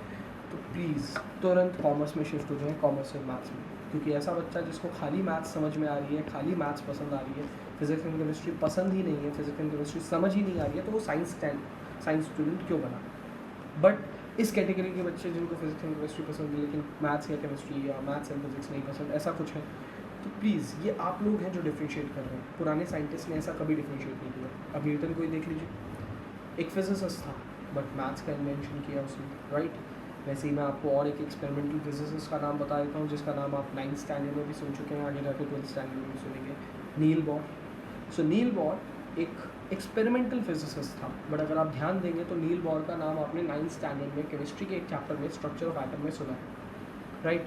तो प्लीज़ तुरंत कॉमर्स में शिफ्ट हो जाएँ, कॉमर्स और मैथ्स में. क्योंकि ऐसा बच्चा जिसको खाली मैथ्स समझ में आ रही है, खाली मैथ्स पसंद आ रही है, फिज़िक्स एंड केमिस्ट्री पसंद ही नहीं है, फिज़िक्स एंड केमिस्ट्री समझ ही नहीं आ रही है, तो वो साइंस स्टूडेंट क्यों बना. बट इस कैटेगरी के बच्चे जिनको फिजिक्स एंड केमिस्ट्री पसंद है लेकिन मैथ्स या केमिस्ट्री या मैथ्स एंड फिजिक्स नहीं पसंद, ऐसा कुछ है, तो प्लीज़ ये आप लोग हैं जो डिफ्रेंशिएट कर रहे हैं. पुराने साइंटिस्ट ने ऐसा कभी डिफ्रेंशिएट नहीं किया. अब न्यूटन को ही देख लीजिए, एक फिजिसिस्ट था बट मैथ्स का इन्वेंशन किया उसने, राइट. वैसे ही मैं आपको और एक एक्सपेरिमेंटल फिजिसिस्ट का नाम बता देता हूँ जिसका नाम आप 9th स्टैंडर्ड में भी सुन चुके हैं, आगे जाकर 12th स्टैंडर्ड में भी सुनेंगे, नील बोर. सो नील बोर एक एक्सपेरिमेंटल फिजिसिस्ट था. बट अगर आप ध्यान देंगे तो नील बोर का नाम आपने 9th स्टैंडर्ड में केमिस्ट्री के एक चैप्टर में स्ट्रक्चर ऑफ एटम में सुना है, राइट.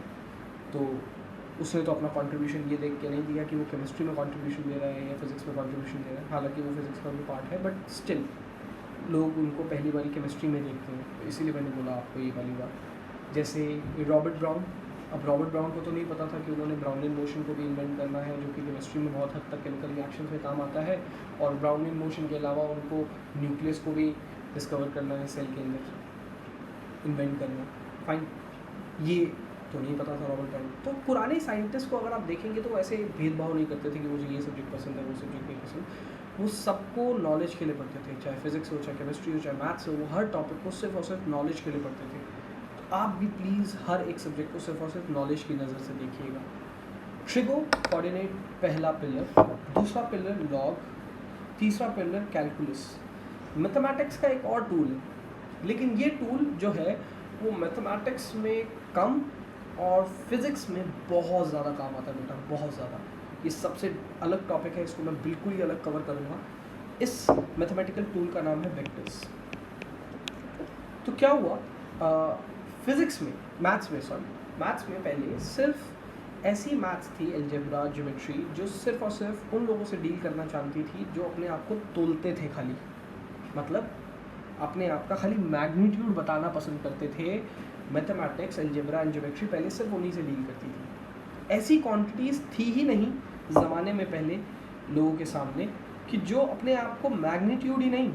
तो उसने तो अपना कंट्रीब्यूशन ये देख के नहीं दिया कि वो केमिस्ट्री में कंट्रीब्यूशन दे रहा है या फिजिक्स में कंट्रीब्यूशन दे रहा है, हालांकि वो फिजिक्स का भी पार्ट है, बट स्टिल लोग उनको पहली बारी केमिस्ट्री में देखते हैं. तो इसीलिए मैंने बोला आपको ये वाली बात. जैसे रॉबर्ट ब्राउन, अब रॉबर्ट ब्राउन को तो नहीं पता था कि उन्होंने ब्राउनियन मोशन को भी इन्वेंट करना है, जो कि केमिस्ट्री में बहुत हद तक केमिकल रिएक्शंस में काम आता है. और ब्राउनियन मोशन के अलावा उनको न्यूक्लियस को भी डिस्कवर करना है, सेल के अंदर इन्वेंट करना. फाइन, ये तो नहीं पता था रॉबर्ट ब्राउन. तो पुराने साइंटिस्ट को अगर आप देखेंगे तो ऐसे भेदभाव नहीं करते थे कि मुझे ये सब्जेक्ट पसंद है, वो सब्जेक्ट नहीं पसंद. वो सबको नॉलेज के लिए पढ़ते थे, चाहे फिजिक्स हो, चाहे केमिस्ट्री हो, चाहे मैथ्स हो. वो हर टॉपिक को सिर्फ और सिर्फ नॉलेज के लिए पढ़ते थे. आप भी प्लीज़ हर एक सब्जेक्ट को सिर्फ और सिर्फ नॉलेज की नज़र से देखिएगा. ट्रिगो कोऑर्डिनेट पहला पिलर, दूसरा पिलर लॉग, तीसरा पिलर कैलकुलस. मैथमेटिक्स का एक और टूल है, लेकिन ये टूल जो है वो मैथमेटिक्स में कम और फिज़िक्स में बहुत ज़्यादा काम आता है बेटा, बहुत ज़्यादा. ये सबसे अलग टॉपिक है, इसको मैं बिल्कुल ही अलग कवर करूँगा. इस मैथमेटिकल टूल का नाम है वेक्टर्स. तो क्या हुआ, फिज़िक्स में, मैथ्स में पहले सिर्फ ऐसी मैथ्स थी, अलजेब्रा, ज्योमेट्री, जो सिर्फ और सिर्फ उन लोगों से डील करना जानती थी जो अपने आप को तोलते थे खाली, मतलब अपने आप का खाली मैग्नीट्यूड बताना पसंद करते थे। मैथमेटिक्स, अलजेब्रा एंड ज्योमेट्री पहले सिर्फ उन्हीं से डील करती थी। ऐसी क्वांटिटीज़ थी ही नहीं ज़माने में पहले लोगों के सामने कि जो अपने आप को मैग्नीट्यूड ही नहीं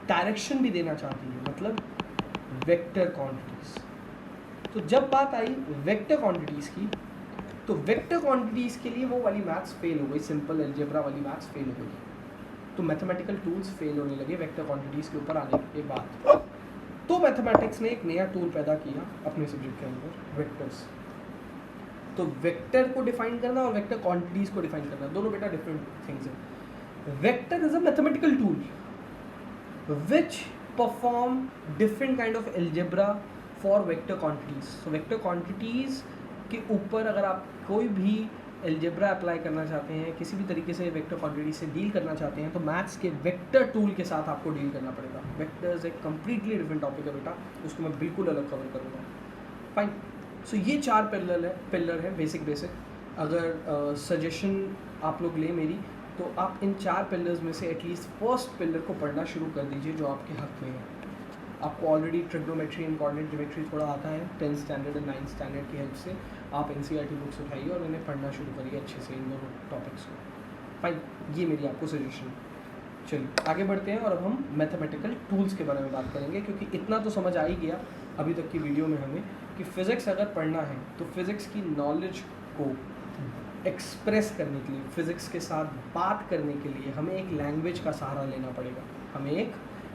डायरेक्शन भी देना चाहती है, मतलब वेक्टर क्वांटिटीज़। तो जब बात आई वेक्टर क्वांटिटीज़ की, तो वेक्टर क्वांटिटीज़ के लिए वो वाली मैथ्स फेल हो गई, सिंपल अलजेब्रा वाली मैथ्स फेल हो गई। तो मैथमेटिकल टूल्स फेल होने लगे वेक्टर क्वांटिटीज़ के ऊपर आने के बाद। तो मैथमेटिक्स ने एक नया टूल पैदा किया अपने सब्जेक्ट के अंदर, वेक्टर्स। तो वेक्टर को डिफाइन करना और वेक्टर क्वांटिटीज़ को डिफाइन करना दोनों बेटा डिफरेंट थिंग्स हैं। Vector is a mathematical tool which perform different kind of algebra for vector quantities. So vector quantities के ऊपर अगर आप कोई भी अलजेब्रा अप्लाई करना चाहते हैं, किसी भी तरीके से वेक्टर क्वांटिटी से डील करना चाहते हैं, तो मैथ्स के वेक्टर टूल के साथ आपको डील करना पड़ेगा। वेक्टर्स एक कम्प्लीटली डिफरेंट टॉपिक है बेटा, उसको मैं बिल्कुल अलग कवर करूँगा। फाइन। सो ये 4 पिलर है बेसिक। अगर सजेशन आप लोग लें मेरी, तो आप इन 4 पिलर्स में से एटलीस्ट फर्स्ट पिलर को पढ़ना शुरू कर दीजिए जो आपके हक में है। आपको already trigonometry and coordinate geometry थोड़ा आता है 10th स्टैंडर्ड और 9th स्टैंडर्ड की हेल्प से। आप NCERT बुक्स उठाइए और इन्हें पढ़ना शुरू करिए अच्छे से, इन दोनों टॉपिक्स को। फाइन, ये मेरी आपको सजेशन। चलिए आगे बढ़ते हैं और अब हम मैथमेटिकल टूल्स के बारे में बात करेंगे, क्योंकि इतना तो समझ आ ही गया अभी तक की वीडियो में हमें कि फ़िज़िक्स अगर पढ़ना है तो फिज़िक्स की नॉलेज को एक्सप्रेस करने के लिए, फ़िज़िक्स के साथ बात करने के लिए हमें एक लैंग्वेज का सहारा लेना पड़ेगा। हमें एक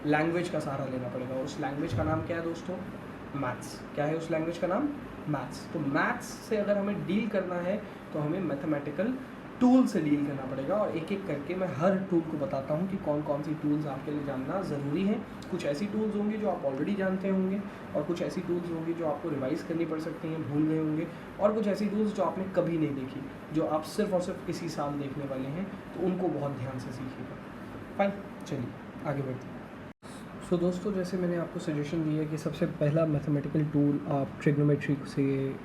लैंग्वेज का सहारा लेना पड़ेगा। उस लैंग्वेज का नाम क्या है दोस्तों? मैथ्स। क्या है उस लैंग्वेज का नाम? मैथ्स। तो मैथ्स से अगर हमें डील करना है तो हमें मैथमेटिकल टूल से डील करना पड़ेगा, और एक एक करके मैं हर टूल को बताता हूँ कि कौन कौन सी टूल्स आपके लिए जानना ज़रूरी है। कुछ ऐसी टूल्स होंगी जो आप ऑलरेडी जानते होंगे, और कुछ ऐसी टूल्स होंगी जो आपको रिवाइज़ करनी पड़ सकती हैं, भूल गए होंगे, और कुछ ऐसी टूल्स जो आपने कभी नहीं देखी, जो आप सिर्फ और सिर्फ इसी साल देखने वाले हैं, तो उनको बहुत ध्यान से सीखिएगा। फाइन, चलिए आगे बढ़ते हैं। सो दोस्तों, जैसे मैंने आपको सजेशन दिया कि सबसे पहला मैथमेटिकल टूल आप ट्रिग्नोमेट्री से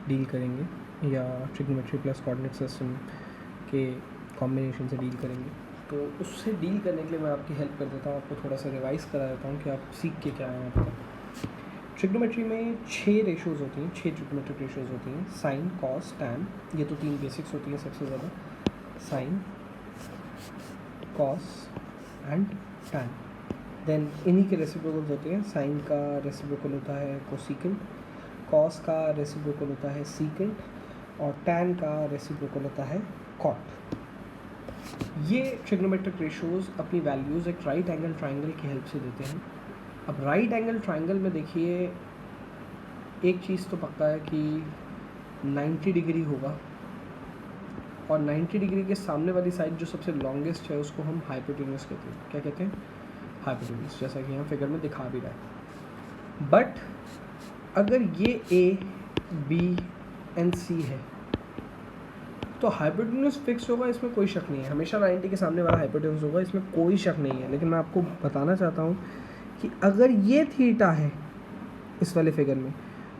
डील करेंगे, या ट्रिग्नोमेट्री प्लस कोऑर्डिनेट सिस्टम के कॉम्बिनेशन से डील करेंगे। तो उससे डील करने के लिए मैं आपकी हेल्प कर देता हूँ, आपको थोड़ा सा रिवाइज़ करा देता हूँ कि आप सीख के क्या आए हैं। ट्रिग्नोमेट्री में 6 रेशोज़ होती हैं, 6 ट्रिग्नोमेट्रिक रेशोज़ होती हैं, साइन, कॉस, टैन। ये तो 3 बेसिक्स होती हैं सबसे ज़्यादा, sine, cos and tan. Then इन्हीं के रेसिप्रोकल्स होते हैं। साइन का रेसिप्रोकल होता है कोसिकेंट, कॉस का रेसिप्रोकल होता है सीकेंट, और टैन का रेसिप्रोकल होता है कॉट। ये ट्रिग्नोमेट्रिक रेशोज़ अपनी वैल्यूज़ एक राइट एंगल ट्राइंगल की हेल्प से देते हैं। अब राइट एंगल ट्राइंगल में देखिए, एक चीज़ तो पक्का है कि 90 डिग्री होगा, और 90 डिग्री के सामने वाली साइड जो सबसे लॉन्गेस्ट है उसको हम हाइपोटेन्यूस कहते हैं। क्या कहते हैं? हाइपोटेन्यूस, जैसा कि यहाँ फिगर में दिखा भी रहा है। बट अगर ये A, B एंड C है तो हाइपोटेन्यूस फिक्स होगा, इसमें कोई शक नहीं है। हमेशा 90 के सामने वाला हाइपोटेन्यूस होगा, इसमें कोई शक नहीं है। लेकिन मैं आपको बताना चाहता हूँ कि अगर ये थीटा है इस वाले फिगर में,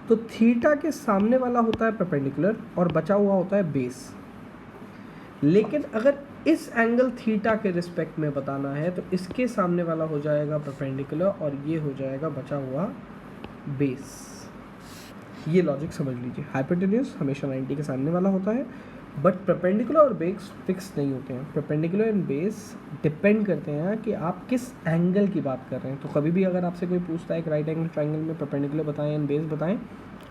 तो थीटा के सामने वाला होता है परपेंडिकुलर और बचा हुआ होता है बेस। लेकिन अगर इस एंगल थीटा के रिस्पेक्ट में बताना है तो इसके सामने वाला हो जाएगा परपेंडिकुलर और ये हो जाएगा बचा हुआ बेस। ये लॉजिक समझ लीजिए। हाइपोटेन्यूस हमेशा 90 के सामने वाला होता है, बट परपेंडिकुलर और बेस फिक्स नहीं होते हैं। परपेंडिकुलर एंड बेस डिपेंड करते हैं कि आप किस एंगल की बात कर रहे हैं। तो कभी भी अगर आपसे कोई पूछता है कि राइट एंगल ट्राइंगल में परपेंडिकुलर बताएं एंड बेस बताएं,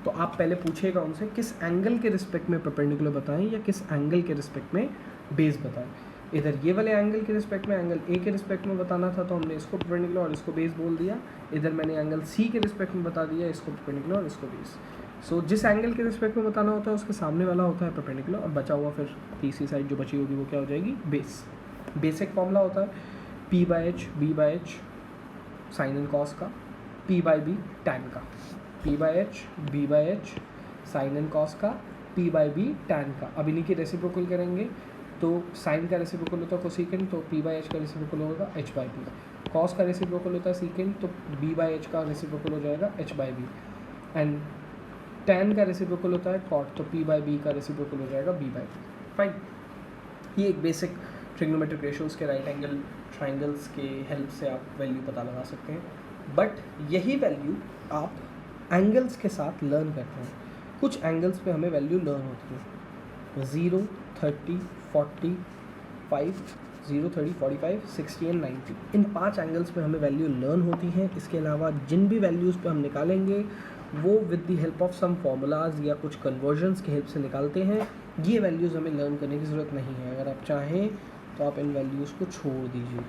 तो आप पहले पूछिएगा उनसे किस एंगल के रिस्पेक्ट में परपेंडिकुलर बताएं या किस एंगल के रिस्पेक्ट में बेस बताएं। इधर ये वाले एंगल के रिस्पेक्ट में, एंगल ए के रिस्पेक्ट में बताना था तो हमने इसको परपेंडिकुलर और इसको बेस बोल दिया। इधर मैंने एंगल सी के रिस्पेक्ट में बता दिया, इसको परपेंडिकुलर और इसको बेस। सो जिस एंगल के रिस्पेक्ट में बताना होता है उसके सामने वाला होता है परपेंडिकुलर, और बचा हुआ फिर तीसरी साइड जो बची होगी वो क्या हो जाएगी? बेस। बेसिक फॉर्मूला होता है P/H B/H sign and cos का, P/B टैन का। P/H B/H sign and cos का, P/B टैन का। अब इन्हीं की रेसिप्रोकल करेंगे तो साइन का रेसिप्रोकल होता है कोसेकेंट, तो P/H का रेसिप्रोकल होगा H/B। कॉस का रेसिप्रोकल होता है सीकेंट, तो B/H का रेसिप्रोकल हो जाएगा H/B। एंड tan का रेसिप्रोकल होता है cot, तो p बाई बी का रेसिप्रोकल हो जाएगा b बाई बी. फाइन. ये एक बेसिक ट्रिग्नोमेट्रिक रेशियोज़ के राइट एंगल ट्राइंगल्स के हेल्प से आप वैल्यू पता लगा सकते हैं. बट यही वैल्यू आप एंगल्स के साथ लर्न करते हैं. कुछ एंगल्स पे हमें वैल्यू लर्न होती है 0, 30, 40, 5, 0, 30, 45, 60 एंड 90. इन 5 एंगल्स पे हमें वैल्यू लर्न होती हैं. इसके अलावा जिन भी वैल्यूज़ पे हम निकालेंगे वो with the help of some formulas या कुछ कन्वर्जन्स की हेल्प से निकालते हैं. ये वैल्यूज़ हमें लर्न करने की ज़रूरत नहीं है. अगर आप चाहें तो आप इन वैल्यूज़ को छोड़ दीजिए.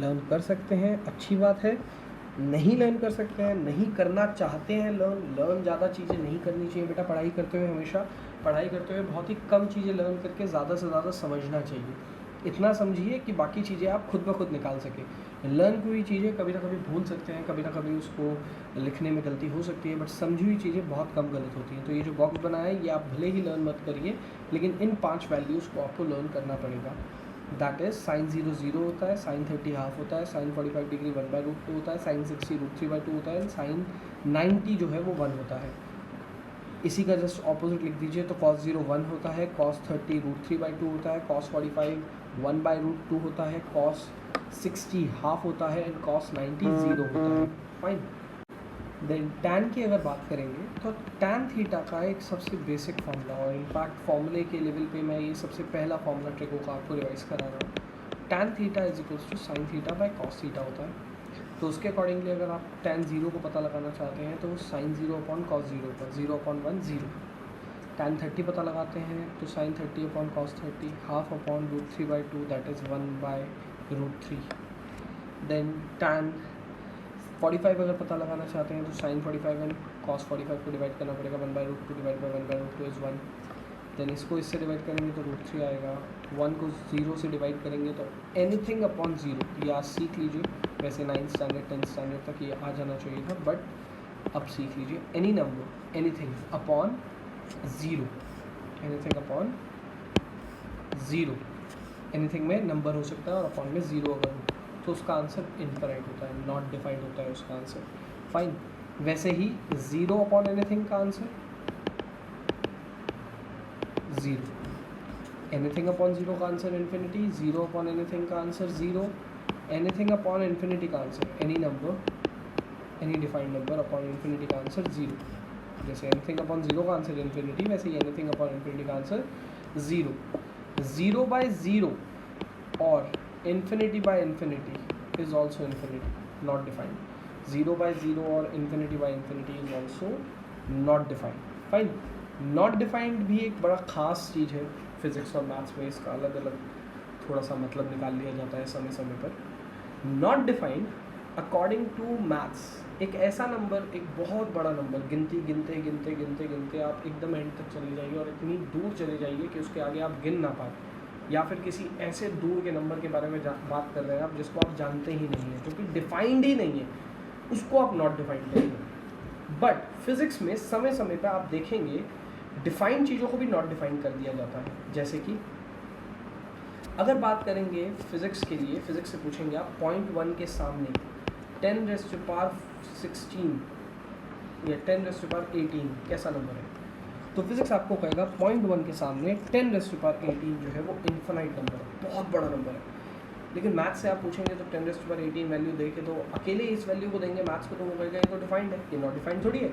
लर्न कर सकते हैं, अच्छी बात है. नहीं लर्न कर सकते हैं, नहीं करना चाहते हैं लर्न ज़्यादा चीज़ें नहीं करनी चाहिए बेटा. पढ़ाई करते हुए हमेशा पढ़ाई करते हुए बहुत ही कम चीज़ें लर्न करके ज़्यादा से ज़्यादा समझना चाहिए. इतना समझिए कि बाकी चीज़ें आप खुद ब खुद निकाल सकें. लर्न की हुई चीज़ें कभी ना कभी भूल सकते हैं, कभी ना कभी उसको लिखने में गलती हो सकती है, बट समझी हुई चीज़ें बहुत कम गलत होती हैं. तो ये जो बॉक्स बनाया है ये आप भले ही लर्न मत करिए, लेकिन इन 5 वैल्यूज़ को आपको लर्न करना पड़ेगा. दैट इज़ sin 0 0 होता है, sin 30 हाफ होता है, sin 45 डिग्री 1/√2 होता है, sin 60 √3/2 होता है, sin 90 जो है वो 1 होता है. इसी का जस्ट ऑपोजिट लिख दीजिए तो cos 0 1 होता है, cos 30 √3/2 होता है, cos 45 1/√2 होता है, cos 60 हाफ होता है एंड cos 90 0 होता है. फाइन. देन tan की अगर बात करेंगे तो tan थीटा का एक सबसे बेसिक फार्मूला, और इनफैक्ट फार्मूले के लेवल पे मैं ये सबसे पहला फार्मूला ट्रिको का आपको रिवाइज करा रहा हूँ. tan theta is equals to sine theta by cos theta होता है. तो उसके अकॉर्डिंगली अगर आप tan 0 को पता लगाना चाहते हैं तो sin 0 अपॉन cos 0 होता है, 0/1 0. tan 30 पता लगाते हैं तो sin 30 upon cos 30 half upon √3/2 that is 1/√3. Then tan 45 अगर पता लगाना चाहते हैं तो sin 45 एंड cos 45 को डिवाइड करना पड़ेगा. 1/√2 डिवाइड बाई 1/√2 इज़ 1. देन इसको इससे डिवाइड करेंगे तो √3 आएगा. 1 को 0 से डिवाइड करेंगे तो एनीथिंग अपॉन 0, ये आज सीख लीजिए. वैसे 9th स्टैंडर्ड 10th स्टैंडर्ड तक ये आ जाना चाहिए था, बट अब सीख लीजिए. Any number anything upon 0, anything upon 0, anything में नंबर हो सकता है और अपॉन में 0 अगर हो तो उसका आंसर इनफाइनाइट होता है, नॉट डिफाइंड होता है उसका आंसर. फाइन. वैसे ही 0 अपॉन एनीथिंग का आंसर 0, एनीथिंग अपॉन 0 का आंसर इन्फिनिटी, 0 अपॉन एनीथिंग का आंसर 0, एनीथिंग अपॉन इन्फिनिटी का answer any number, any defined number upon infinity का आंसर 0. जैसे एनीथिंग अपॉन 0 का आंसर इन्फिनिटी, वैसे ही एनीथिंग अपॉन इन्फिनिटी का आंसर 0. 0/0 और infinity by infinity is also infinity, not defined. 0/0 और infinity by infinity is also not defined. Fine. Not defined भी एक बड़ा ख़ास चीज़ है फिज़िक्स और मैथ्स में. इसका अलग अलग थोड़ा सा मतलब निकाल लिया जाता है समय समय पर. Not defined according to maths एक ऐसा नंबर, एक बहुत बड़ा नंबर, गिनती गिनते गिनते गिनते गिनते आप एकदम एंड तक चले जाइए और इतनी दूर चले जाइए कि उसके आगे आप गिन ना पाए, या फिर किसी ऐसे दूर के नंबर के बारे में बात कर रहे हैं आप जिसको आप जानते ही नहीं है, जो कि डिफाइंड ही नहीं है, उसको आप नॉट डिफाइंड करेंगे. बट फिज़िक्स में समय समय पर आप देखेंगे डिफाइंड चीज़ों को भी नॉट डिफाइंड कर दिया जाता है. जैसे कि अगर बात करेंगे फिज़िक्स के लिए, फिज़िक्स से पूछेंगे आप 0.1 के सामने 10⁻16 या 10⁻18 कैसा नंबर है, तो फिज़िक्स आपको कहेगा 0.1 के सामने 10⁻18 जो है वो इन्फिनाइट नंबर है, बहुत बड़ा नंबर है. लेकिन मैथ्स से आप पूछेंगे तो 10⁻18 वैल्यू दे के तो अकेले इस वैल्यू को देंगे मैथ्स को, तो वो कहेगा ये तो डिफाइंड है, ये नॉट डिफाइंड थोड़ी है.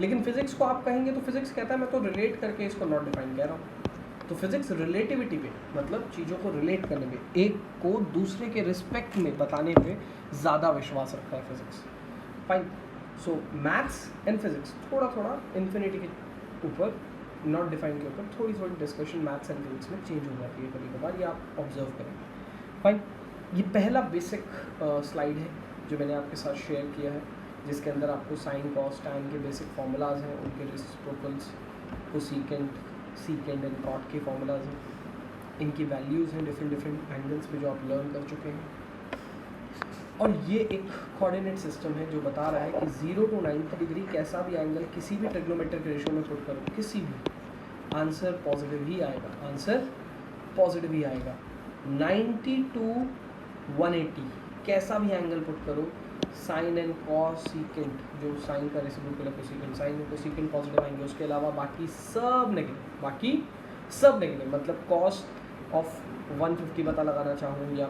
लेकिन फिज़िक्स को आप कहेंगे तो फिज़िक्स कहता है मैं तो रिलेट करके इसको नॉट डिफाइंड कह रहा हूँ. तो फिज़िक्स रिलेटिविटी पे, मतलब चीज़ों को रिलेट करने में, एक को दूसरे के रिस्पेक्ट में बताने पे ज़्यादा विश्वास रखता है physics. Fine. So maths and physics थोड़ा थोड़ा इन्फिनिटी के ऊपर, नॉट डिफाइंड के ऊपर थोड़ी थोड़ी डिस्कशन मैथ्स एंड फिज़िक्स में चेंज हो जाती है कभी कभार, ये आप ऑब्जर्व करेंगे. फाइन. ये पहला बेसिक स्लाइड है जो मैंने आपके साथ शेयर किया है, जिसके अंदर आपको साइन कॉस टैन के बेसिक फार्मूलाज हैं, उनके रेसिप्रोकल्स, सीकेंड एंड कॉट के फार्मूलाज हैं, इनकी वैल्यूज़ हैं डिफरेंट एंगल्स पे जो आप लर्न कर चुके हैं. और ये एक कोऑर्डिनेट सिस्टम है जो बता रहा है कि 0 to 90 डिग्री कैसा भी एंगल किसी भी ट्रिग्नोमेट्रिक रेशियो में पुट करो, किसी भी, आंसर पॉजिटिव ही आएगा, आंसर पॉजिटिव ही आएगा. 90 to 180 कैसा भी एंगल पुट करो, साइन एंड कॉस सीकेंट, जो साइन का रेसिप्रोकल है cosecant, sine and cosecant positive आएंगे, उसके अलावा बाकी सब नेगेटिव, बाकी सब नेगेटिव। मतलब कॉस ऑफ 150 पता लगाना चाहूँ या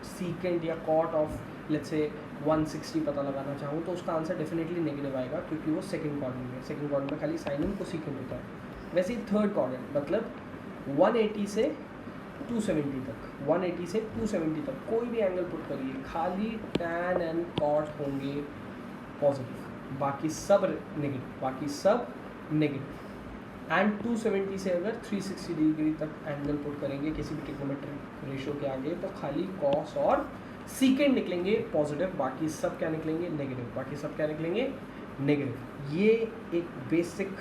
सीकेंट या कॉट ऑफ लेट्स से 160 पता लगाना चाहूँ तो उसका आंसर डेफिनेटली नेगेटिव आएगा, क्योंकि वो सेकंड क्वाड्रेंट में, सेकंड क्वाड्रेंट में खाली साइन एंड कोसीकेंट होता है। वैसे ही थर्ड क्वाड्रेंट मतलब 180 से 270 तक, 180 से 270 तक कोई भी एंगल पुट करिए, खाली टैन एंड कॉट होंगे पॉजिटिव, बाकी सब नेगेटिव, बाकी सब नेगेटिव। एंड 270 से अगर 360 डिग्री तक एंगल पुट करेंगे किसी भी ट्रिग्नोमेट्रिक रेशियो के आगे तो खाली कॉस और सीकेंट निकलेंगे पॉजिटिव, बाकी सब क्या निकलेंगे नेगेटिव, बाकी सब क्या निकलेंगे नेगेटिव। ये एक बेसिक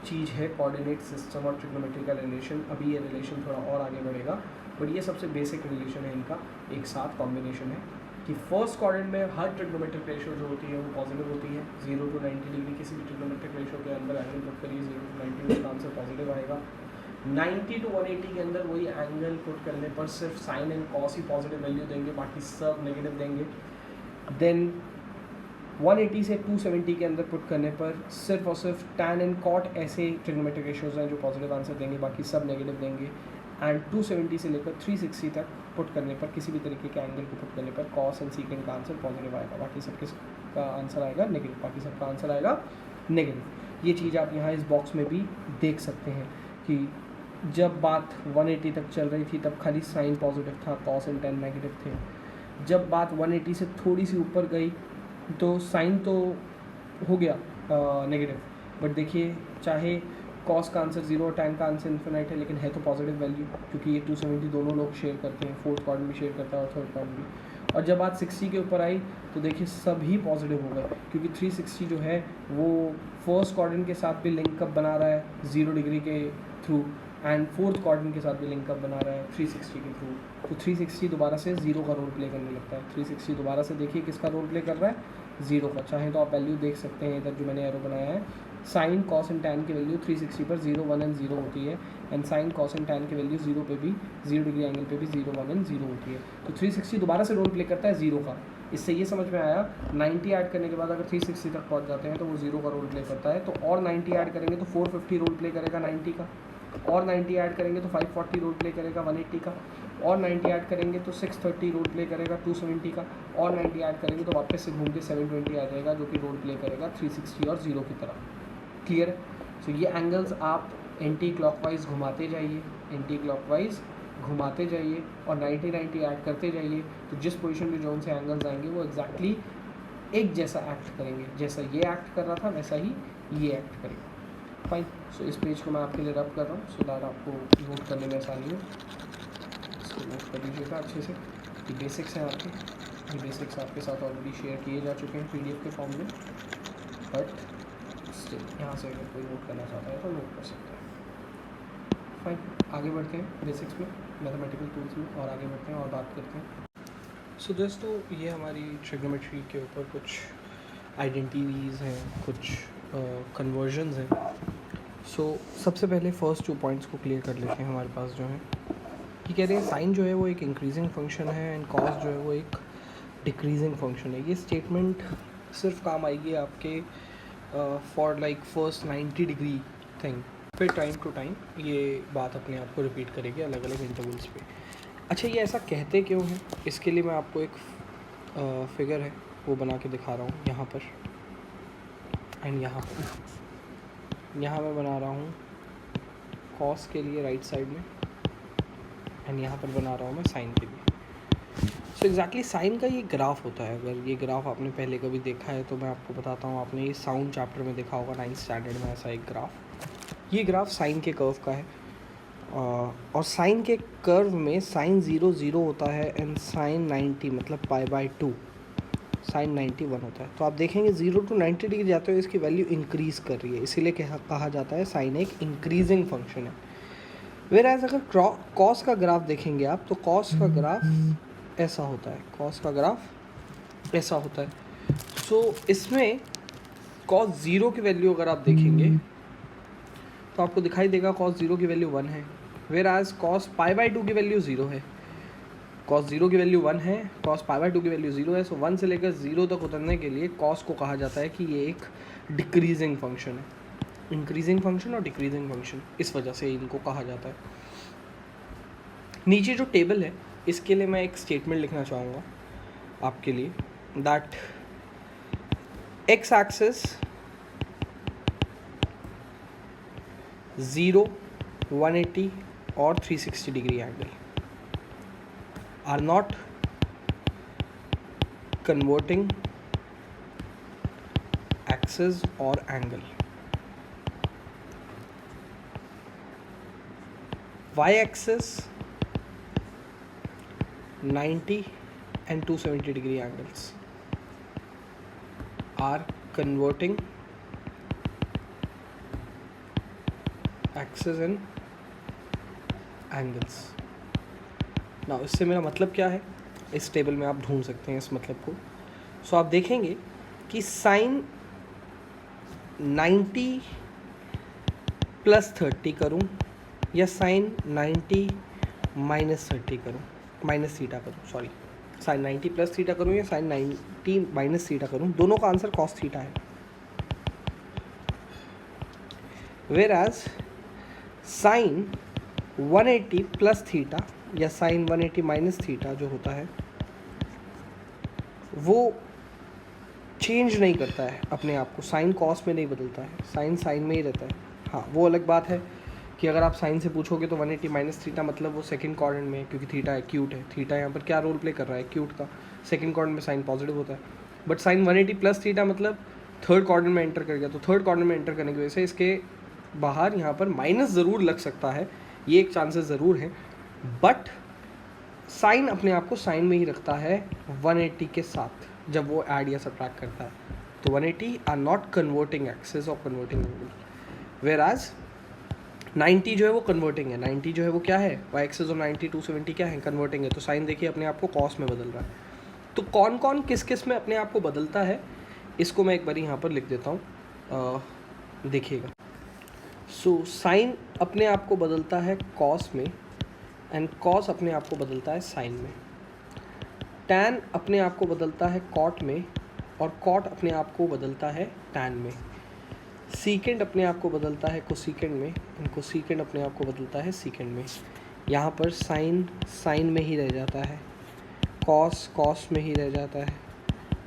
चीज़ है कोऑर्डिनेट सिस्टम और ट्रिग्नोमेट्रिकल रिलेशन। अभी ये रिलेशन थोड़ा और आगे बढ़ेगा, बट ये सबसे बेसिक रिलेशन है, इनका एक साथ कॉम्बिनेशन है कि फर्स्ट क्वाड्रेंट में हर ट्रिग्नोमेट्रिक रेशियो जो होती है वो पॉजिटिव होती है। 0 to 90 डिग्री किसी भी ट्रिग्नोमेट्रिक रेशियो के अंदर एंगल पुट करिए, 0 to 90 में उसका आंसर पॉजिटिव आएगा। 90 to 180 के अंदर वही एंगल पुट करने पर सिर्फ साइन एंड कॉस ही पॉजिटिव वैल्यू देंगे, बाकी सब नेगेटिव देंगे। देन 180 से 270 के अंदर पुट करने पर सिर्फ और सिर्फ टैन एंड कॉट ऐसे ट्रिग्नोमेट्रिक रेशियोज हैं जो पॉजिटिव आंसर देंगे, बाकी सब नेगेटिव देंगे। एंड 270 से लेकर 360 तक पुट करने पर किसी भी तरीके के एंगल को पुट करने पर कॉस एंड सीकेंट का आंसर पॉजिटिव आएगा, बाकी सब का आंसर आएगा नेगेटिव, बाकी सबका आंसर आएगा नेगेटिव। ये चीज़ आप यहाँ इस बॉक्स में भी देख सकते हैं कि जब बात 180 तक चल रही थी तब खाली साइन पॉजिटिव था, कॉस एंड टैन नेगेटिव थे। जब बात 180 से थोड़ी सी ऊपर गई तो साइन तो हो गया नेगेटिव, बट देखिए चाहे कॉस का आंसर 0 और टैन का आंसर इन्फिनाइट है, लेकिन है तो पॉजिटिव वैल्यू, क्योंकि ये 270 दोनों लोग शेयर करते हैं, फोर्थ क्वाड्रेंट भी शेयर करता है और थर्ड क्वाड्रेंट भी। और जब बात 60 के ऊपर आई तो देखिए सभी पॉजिटिव हो गए, क्योंकि 360 जो है वो फर्स्ट क्वाड्रेंट के साथ भी लिंकअप बना रहा है 0 डिग्री के थ्रू, एंड फोर्थ क्वाड्रेंट के साथ भी लिंकअप बना रहा है 360 के थ्रू। तो 360 दोबारा से 0 का रोल प्ले करने लगता है। 360 दोबारा से देखिए किसका रोल प्ले कर रहा है, 0 का। चाहे तो आप वैल्यू देख सकते हैं इधर जो मैंने एरो बनाया है, साइन कॉस एंड टैन की वैल्यू 360 पर 0 1 एंड 0 होती है, and sign cos and tan की वैल्यू 0 पे भी 0 डिग्री एंगल पे भी 0 1 एंड 0 होती है। तो 360 दोबारा से रोल प्ले करता है 0 का। इससे ये समझ में आया 90 ऐड करने के बाद अगर 360 तक पहुंच जाते हैं तो वो 0 का रोल प्ले करता है। तो और 90 ऐड करेंगे तो 450 रोल प्ले करेगा 90 का, और 90 ऐड करेंगे तो 540 रोल प्ले करेगा 180 का, और 90 ऐड करेंगे तो 630 रोल प्ले करेगा 270 का, और 90 ऐड करेंगे तो वापस से घूम के 720 आ जाएगा जो कि रोल प्ले करेगा 360 और 0 की तरह। क्लियर है? सो ये एंगल्स आप एंटी क्लॉकवाइज घुमाते जाइए, एंटी क्लॉकवाइज घुमाते जाइए और 90 ऐड करते जाइए, तो जिस पोजीशन में जो उनसे एंगल्स आएंगे वो एग्जैक्टली एक जैसा एक्ट करेंगे, जैसा ये एक्ट कर रहा था वैसा ही ये एक्ट करेगा। फाइन। सो इस पेज को मैं आपके लिए रब कर रहा हूँ सो दैट आपको नोट करने में आसानी हो। इसको नोट कर लीजिएगा अच्छे से। ये बेसिक्स हैं आपके, ये बेसिक्स आपके साथ ऑलरेडी शेयर किए जा चुके हैं PDF के फॉर्म में, बट स्टिल यहाँ से अगर कोई नोट करना चाहता है तो नोट कर सकता है। फाइन, आगे बढ़ते हैं बेसिक्स में, मैथमेटिकल टूल्स में, और आगे बढ़ते हैं और बात करते हैं। सो दोस्तों ये हमारी ट्रिग्नोमेट्री के ऊपर कुछ आइडेंटिटीज़ हैं, कुछ कन्वर्जन्स हैं। सो सबसे पहले फर्स्ट 2 पॉइंट्स को क्लियर कर लेते हैं। हमारे पास जो है ये कह रहे हैं साइन जो है वो एक इंक्रीजिंग फंक्शन है एंड कॉस जो है वो एक डिक्रीजिंग फंक्शन है। ये स्टेटमेंट सिर्फ काम आएगी आपके for like first 90 degree thing, फिर टाइम टू टाइम ये बात अपने आप को रिपीट करेगी अलग अलग इंटरवल्स पे। अच्छा ये ऐसा कहते क्यों हैं, इसके लिए मैं आपको एक फिगर है वो बना के दिखा रहा हूँ यहाँ पर, एंड यहाँ पर, यहाँ मैं बना रहा हूँ कॉस के लिए राइट साइड में, एंड यहाँ पर बना रहा हूँ मैं साइन के लिए। सो एग्जैक्टली साइन का ये ग्राफ होता है। अगर ये ग्राफ आपने पहले कभी देखा है तो मैं आपको बताता हूँ, आपने ये साउंड चैप्टर में देखा होगा 9th स्टैंडर्ड में ऐसा एक ग्राफ। ये ग्राफ साइन के कर्व का है, और साइन के कर्व में साइन 0 0 होता है एंड साइन 90 मतलब π/2 साइन 91 होता है। तो आप देखेंगे 0 to 90 डिग्री जाते हुए इसकी वैल्यू इंक्रीज़ कर रही है, इसीलिए कहा जाता है साइन एक इंक्रीजिंग फंक्शन है। वेराज अगर कॉस का ग्राफ देखेंगे आप तो कॉस का ग्राफ ऐसा होता है, कॉस का ग्राफ ऐसा होता है। सो इसमें कॉस 0 की वैल्यू अगर आप देखेंगे तो आपको दिखाई देगा कॉस 0 की वैल्यू 1 है, वेराज कॉस π/2 की वैल्यू 0 है। cos 0 की वैल्यू 1 है, cos π/2 की वैल्यू 0 है। सो 1 से लेकर 0 तक उतरने के लिए cos को कहा जाता है कि ये एक डिक्रीजिंग फंक्शन है, इंक्रीजिंग फंक्शन और डिक्रीजिंग फंक्शन, इस वजह से इनको कहा जाता है। नीचे जो टेबल है इसके लिए मैं एक स्टेटमेंट लिखना चाहूँगा आपके लिए, दैट एक्स एक्सिस 0, 180 और 360 degree angle are not converting axis or angle. Y-axis 90 and 270 degree angles are converting axis and angles. Now इससे मेरा मतलब क्या है, इस टेबल में आप ढूंढ सकते हैं इस मतलब को। सो आप देखेंगे कि साइन 90 + 30 करूं या साइन 90 - 30 करूं, माइनस थीटा करूं, सॉरी, साइन 90 + थीटा करूं या साइन 90 - थीटा करूं, दोनों का आंसर cos थीटा है। वेयर एज साइन 180 + थीटा या साइन 180 - थीटा जो होता है वो चेंज नहीं करता है अपने आप को, साइन कॉस में नहीं बदलता है, साइन साइन में ही रहता है। हाँ, वो अलग बात है कि अगर आप साइन से पूछोगे तो 180 - थीटा मतलब वो सेकंड क्वाड्रेंट में है, क्योंकि थीटा एक्यूट है। थीटा यहाँ पर क्या रोल प्ले कर रहा है, एक्यूट का। सेकंड क्वाड्रेंट में साइन पॉजिटिव होता है, बट साइन 180 + थीटा मतलब थर्ड क्वाड्रेंट में एंटर कर गया। तो थर्ड क्वाड्रेंट में एंटर करने की वजह से इसके बाहर यहाँ पर माइनस ज़रूर लग सकता है, ये एक चांसेस ज़रूर है, बट साइन अपने आप को साइन में ही रखता है 180 के साथ जब वो ऐड या सब्ट्रैक्ट करता है। तो 180 आर नॉट कन्वर्टिंग एक्सिस और कन्वर्टिंग एंगल, वेयर एज 90 जो है वो कन्वर्टिंग है। 90 जो है वो क्या है, वाई एक्सिस, और 90 270 क्या है, कन्वर्टिंग है। तो साइन देखिए अपने आप को कॉस में बदल रहा है। तो कौन कौन किस किस में अपने आप को बदलता है, इसको मैं एक बार यहाँ पर लिख देता हूँ, देखिएगा। सो साइन अपने आप को बदलता है कॉस में, एंड कॉस अपने आप को बदलता है साइन में। टैन अपने आप को बदलता है कॉट में, और कॉट अपने आप को बदलता है टैन में। सीकेंड अपने आप को बदलता है कोसीकेंड में, एंड कोसीकेंड अपने आप को बदलता है सीकेंड में। यहाँ पर साइन साइन में ही रह जाता है, कॉस कॉस में ही रह जाता है,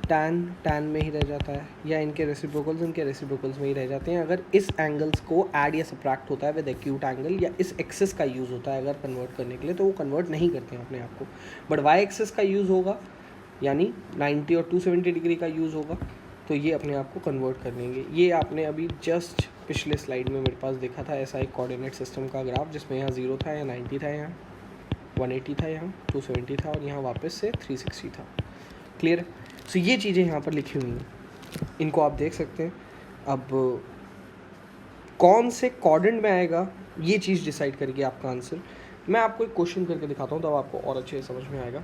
टैन टैन में ही रह जाता है, या इनके रेसिप्रोकल्स में ही रह जाते हैं अगर इस एंगल्स को ऐड या सब्ट्रैक्ट होता है विद एक्यूट एंगल, या इस एक्सिस का यूज़ होता है अगर कन्वर्ट करने के लिए, तो वो कन्वर्ट नहीं करते हैं अपने आप को। बट वाई एक्सिस का यूज़ होगा, यानी 90 और 270 डिग्री का यूज़ होगा, तो ये अपने आप को कन्वर्ट कर लेंगे। ये आपने अभी जस्ट पिछले स्लाइड में मेरे पास देखा था, ऐसा एक कोऑर्डिनेट सिस्टम का ग्राफ, जिसमें यहाँ 0 था, यहाँ 90 था, यहाँ 180 था, यहाँ 270 था, और यहाँ वापस से 360 था। क्लियर? सो ये चीज़ें यहाँ पर लिखी हुई हैं, इनको आप देख सकते हैं। अब कौन से क्वाड्रेंट में आएगा ये चीज़ डिसाइड करेगी आपका आंसर। मैं आपको एक क्वेश्चन करके दिखाता हूँ, तब आपको और अच्छे से समझ में आएगा।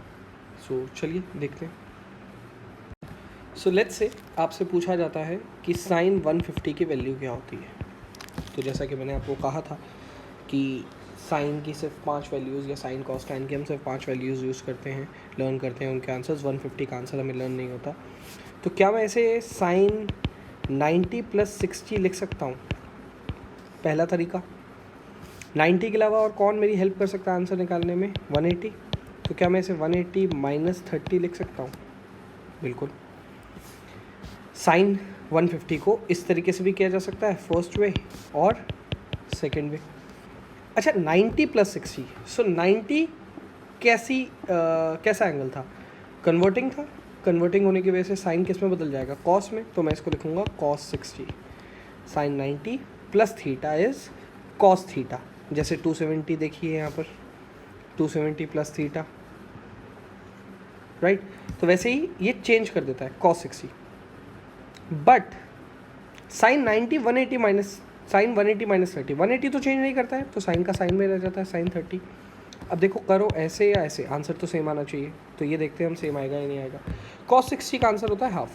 सो चलिए देखते हैं। सो लेट्स से आपसे पूछा जाता है कि साइन 150 की वैल्यू क्या होती है। तो जैसा कि मैंने आपको कहा था कि साइन की सिर्फ 5 वैल्यूज़, या साइन कॉस टैन की हम सिर्फ 5 वैल्यूज़ यूज़ करते हैं, लर्न करते हैं उनके आंसर्स। 150 का आंसर हमें लर्न नहीं होता। तो क्या मैं ऐसे साइन 90 + 60 लिख सकता हूँ? पहला तरीका। 90 के अलावा और कौन मेरी हेल्प कर सकता है आंसर निकालने में? 180। तो क्या मैं इसे 180 - 30 लिख सकता हूँ? बिल्कुल। साइन 150 को इस तरीके से भी किया जा सकता है, फर्स्ट वे और सेकेंड वे। अच्छा, 90 + 60। सो 90 कैसा एंगल था? कन्वर्टिंग था। कन्वर्टिंग होने की वजह से साइन किस में बदल जाएगा? कॉस में। तो मैं इसको लिखूँगा cos 60। Sine 90 + theta is cos theta. जैसे 270 देखिए यहाँ पर, 270 + थीटा, राइट। तो वैसे ही ये चेंज कर देता है cos 60। बट साइन 90 180 साइन 180 - 30, 180 तो चेंज नहीं करता है, तो साइन का साइन में रह जाता है साइन 30। अब देखो, करो ऐसे या ऐसे, आंसर तो सेम आना चाहिए। तो ये देखते हैं हम सेम आएगा या नहीं आएगा। cos 60 का आंसर होता है हाफ,